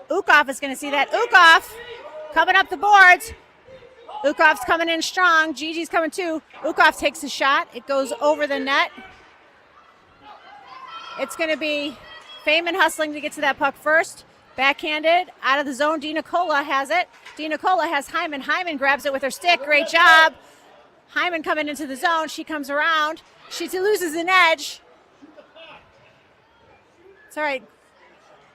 Ukoff is going to see that. Ukoff coming up the boards. Ukoff's coming in strong. Gigi's coming too. Ukoff takes a shot. It goes over the net. It's going to be Feynman hustling to get to that puck first. Backhanded, out of the zone. Dina Cola has it. Dina Cola has Hyman. Hyman grabs it with her stick. Great job. Hyman coming into the zone. She comes around. She loses an edge. It's all right.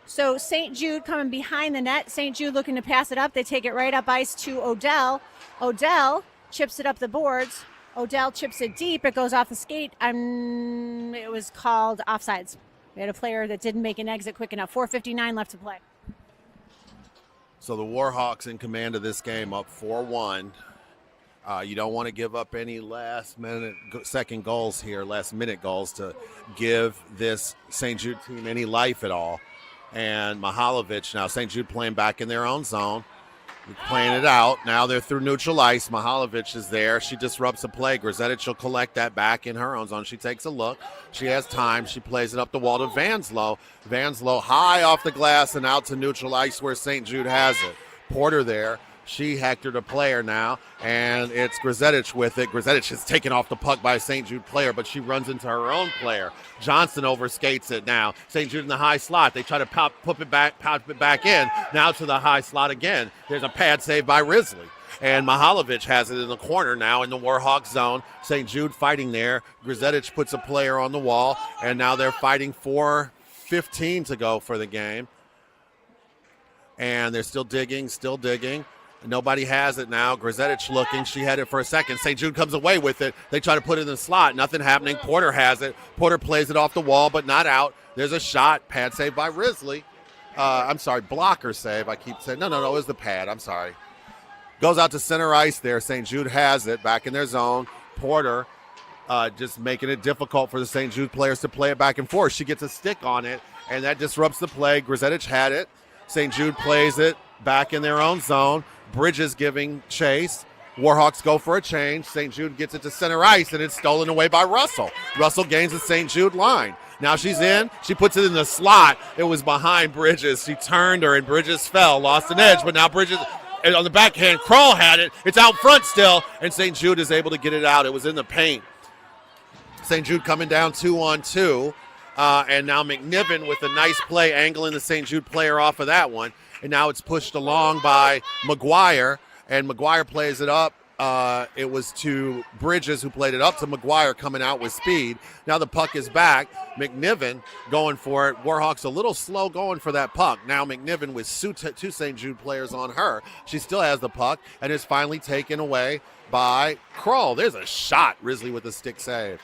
So St. Jude coming behind the net. St. Jude looking to pass it up. They take it right up ice to Odell. Odell chips it up the boards. Odell chips it deep. It goes off the skate. It was called offsides. We had a player that didn't make an exit quick enough. 4:59 left to play. So the Warhawks in command of this game, up 4-1. You don't want to give up any last-minute second goals here, last-minute goals to give this St. Jude team any life at all. And Mihalovic, now St. Jude playing back in their own zone, playing it out. Now they're through neutral ice. Mihalovic is there. She disrupts the play. Grzetic will collect that back in her own zone. She takes a look. She has time. She plays it up the wall to Vanslow. Vanslow high off the glass and out to neutral ice where St. Jude has it. Porter there. She hectored a player now, and it's Grzetic with it. Grzetic is taken off the puck by a St. Jude player, but she runs into her own player. Johnson overskates it now. St. Jude in the high slot. They try to pop it back in. Now to the high slot again. There's a pad save by Risley. And Mihalovic has it in the corner now in the Warhawk zone. St. Jude fighting there. Grzetic puts a player on the wall, and now they're fighting 4:15 to go for the game. And they're still digging. Nobody has it now. Grzetic looking. She had it for a second. St. Jude comes away with it. They try to put it in the slot. Nothing happening. Porter has it. Porter plays it off the wall, but not out. There's a shot. Pad save by Risley. I'm sorry, blocker save. I keep saying, no, it was the pad. I'm sorry. Goes out to center ice there. St. Jude has it back in their zone. Porter just making it difficult for the St. Jude players to play it back and forth. She gets a stick on it, and that disrupts the play. Grzetic had it. St. Jude plays it back in their own zone. Bridges giving chase. Warhawks go for a change. St. Jude gets it to center ice, and it's stolen away by Russell. Russell gains the St. Jude line. Now she's in. She puts it in the slot. It was behind Bridges. She turned her, and Bridges fell, lost an edge, but now Bridges on the backhand. Kroll had it. It's out front still, and St. Jude is able to get it out. It was in the paint. St. Jude coming down 2-on-2, and now McNiven with a nice play, angling the St. Jude player off of that one. And now it's pushed along by McGuire, and McGuire plays it up it was to Bridges, who played it up to McGuire, coming out with speed. Now the puck is back. McNiven going for it. Warhawks a little slow going for that puck. Now McNiven with two St. Jude players on her. She still has the puck and is finally taken away by Kroll. There's a shot. Risley with the stick save.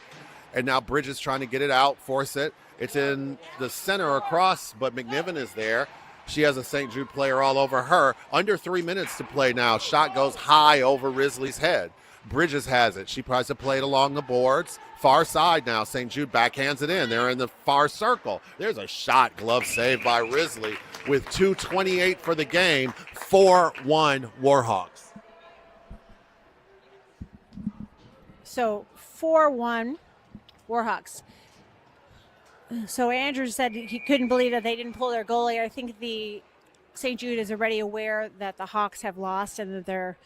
And now Bridges trying to get it out, force it. It's in the center across, but McNiven is there. She has a St. Jude player all over her. Under 3 minutes to play now. Shot goes high over Risley's head. Bridges has it. She tries to play it along the boards. Far side now. St. Jude backhands it in. They're in the far circle. There's a shot. Glove saved by Risley with 2:28 for the game. 4-1 Warhawks. So 4-1 Warhawks. So Andrew said he couldn't believe that they didn't pull their goalie. I think the St. Jude is already aware that the Hawks have lost and that they're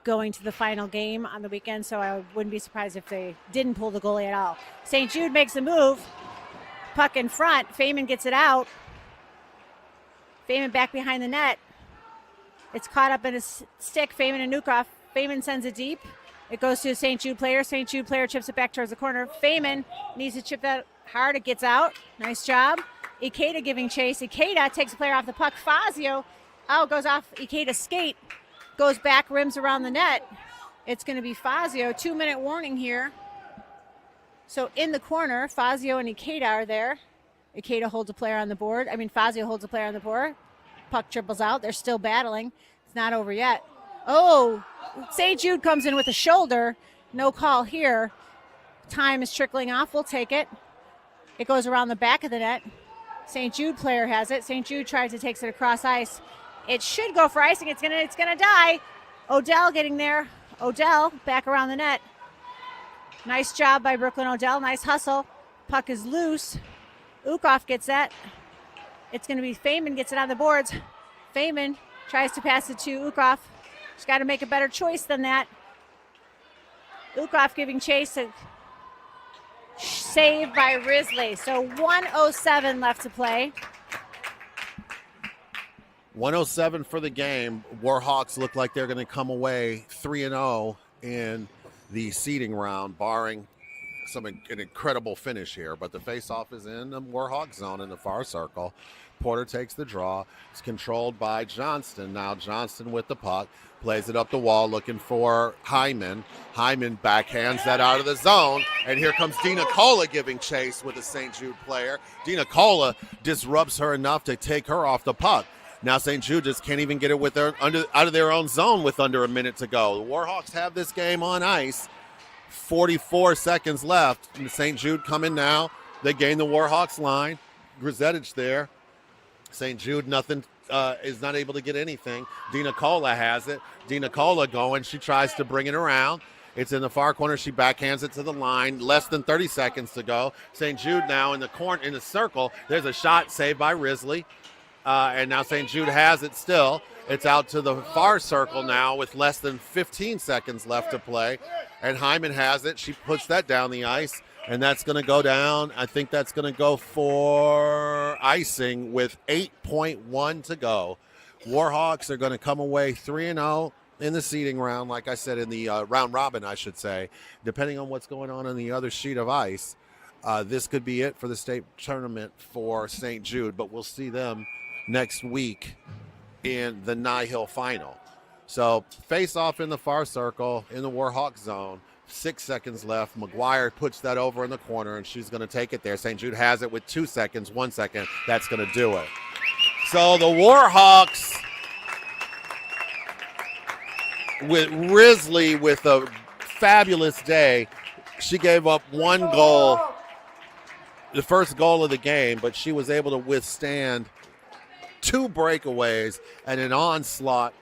going to the final game on the weekend, so I wouldn't be surprised if they didn't pull the goalie at all. St. Jude makes a move. Puck in front. Feynman gets it out. Feynman back behind the net. It's caught up in a stick. Feynman and Nukoff. Feynman sends it deep. It goes to a St. Jude player. St. Jude player chips it back towards the corner. Feynman needs to chip that hard. It gets out. Nice job. Ikeda giving chase. Ikeda takes a player off the puck. Fazio goes off Ikeda's skate. Goes back, rims around the net. It's going to be Fazio. 2-minute warning here. So in the corner, Fazio and Ikeda are there. Ikeda holds a player on the board. Fazio holds a player on the board. Puck triples out. They're still battling. It's not over yet. Oh, St. Jude comes in with a shoulder. No call here. Time is trickling off. We'll take it. It goes around the back of the net. St. Jude player has it. St. Jude tries to take it across ice. It should go for icing. It's gonna die. Odell getting there. Odell back around the net. Nice job by Brooklyn Odell. Nice hustle. Puck is loose. Ukoff gets that. It's going to be Feynman gets it on the boards. Feynman tries to pass it to Ukoff. She's got to make a better choice than that. Ukoff giving chase. Saved by Risley. So 1:07 left to play. 1:07 for the game. Warhawks look like they're going to come away 3-0 in the seeding round, barring an incredible finish here. But the faceoff is in the Warhawk zone in the far circle. Porter takes the draw. It's controlled by Johnston. Now Johnston with the puck. Plays it up the wall looking for Hyman. Hyman backhands that out of the zone. And here comes Dina Cola giving chase with a St. Jude player. Dina Cola disrupts her enough to take her off the puck. Now St. Jude just can't even get it with out of their own zone with under a minute to go. The Warhawks have this game on ice. 44 seconds left. And St. Jude coming now. They gain the Warhawks line. Grizetich there. St. Jude nothing is not able to get anything. Dina Cola has it. Dina Cola going. She tries to bring it around. It's in the far corner. She backhands it to the line. Less than 30 seconds to go. St. Jude now in the circle. There's a shot saved by Risley. And now St. Jude has it still. It's out to the far circle now with less than 15 seconds left to play. And Hyman has it. She puts that down the ice. And that's going to go down. I think that's going to go for icing with 8.1 to go. Warhawks are going to come away 3-0 in the seeding round, like I said, in the round robin, I should say. Depending on what's going on the other sheet of ice, this could be it for the state tournament for St. Jude. But we'll see them next week in the Nye Hill final. So face off in the far circle in the Warhawk zone. 6 seconds left. McGuire puts that over in the corner, and she's going to take it there. St. Jude has it with 2 seconds, 1 second. That's going to do it. So the Warhawks, with Risley with a fabulous day. She gave up one goal, the first goal of the game, but she was able to withstand 2 breakaways and an onslaught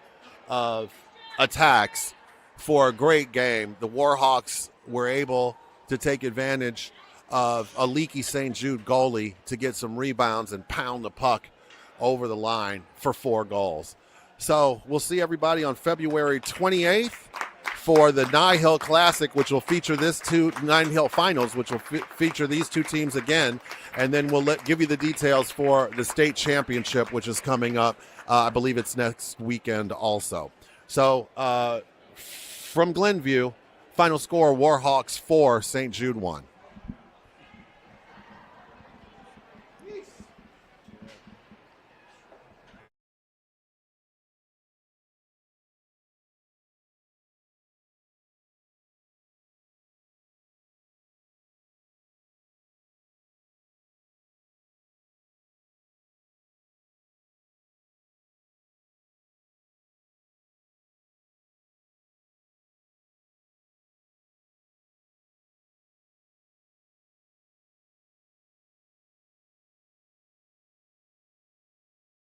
of attacks for a great game. The Warhawks were able to take advantage of a leaky St. Jude goalie to get some rebounds and pound the puck over the line for 4 goals. So we'll see everybody on February 28th for the Nye Hill Classic, which will feature Nye Hill Finals, which will feature these 2 teams again. And then we'll give you the details for the state championship, which is coming up. I believe it's next weekend also. So, from Glenview, final score Warhawks 4, St. Jude 1.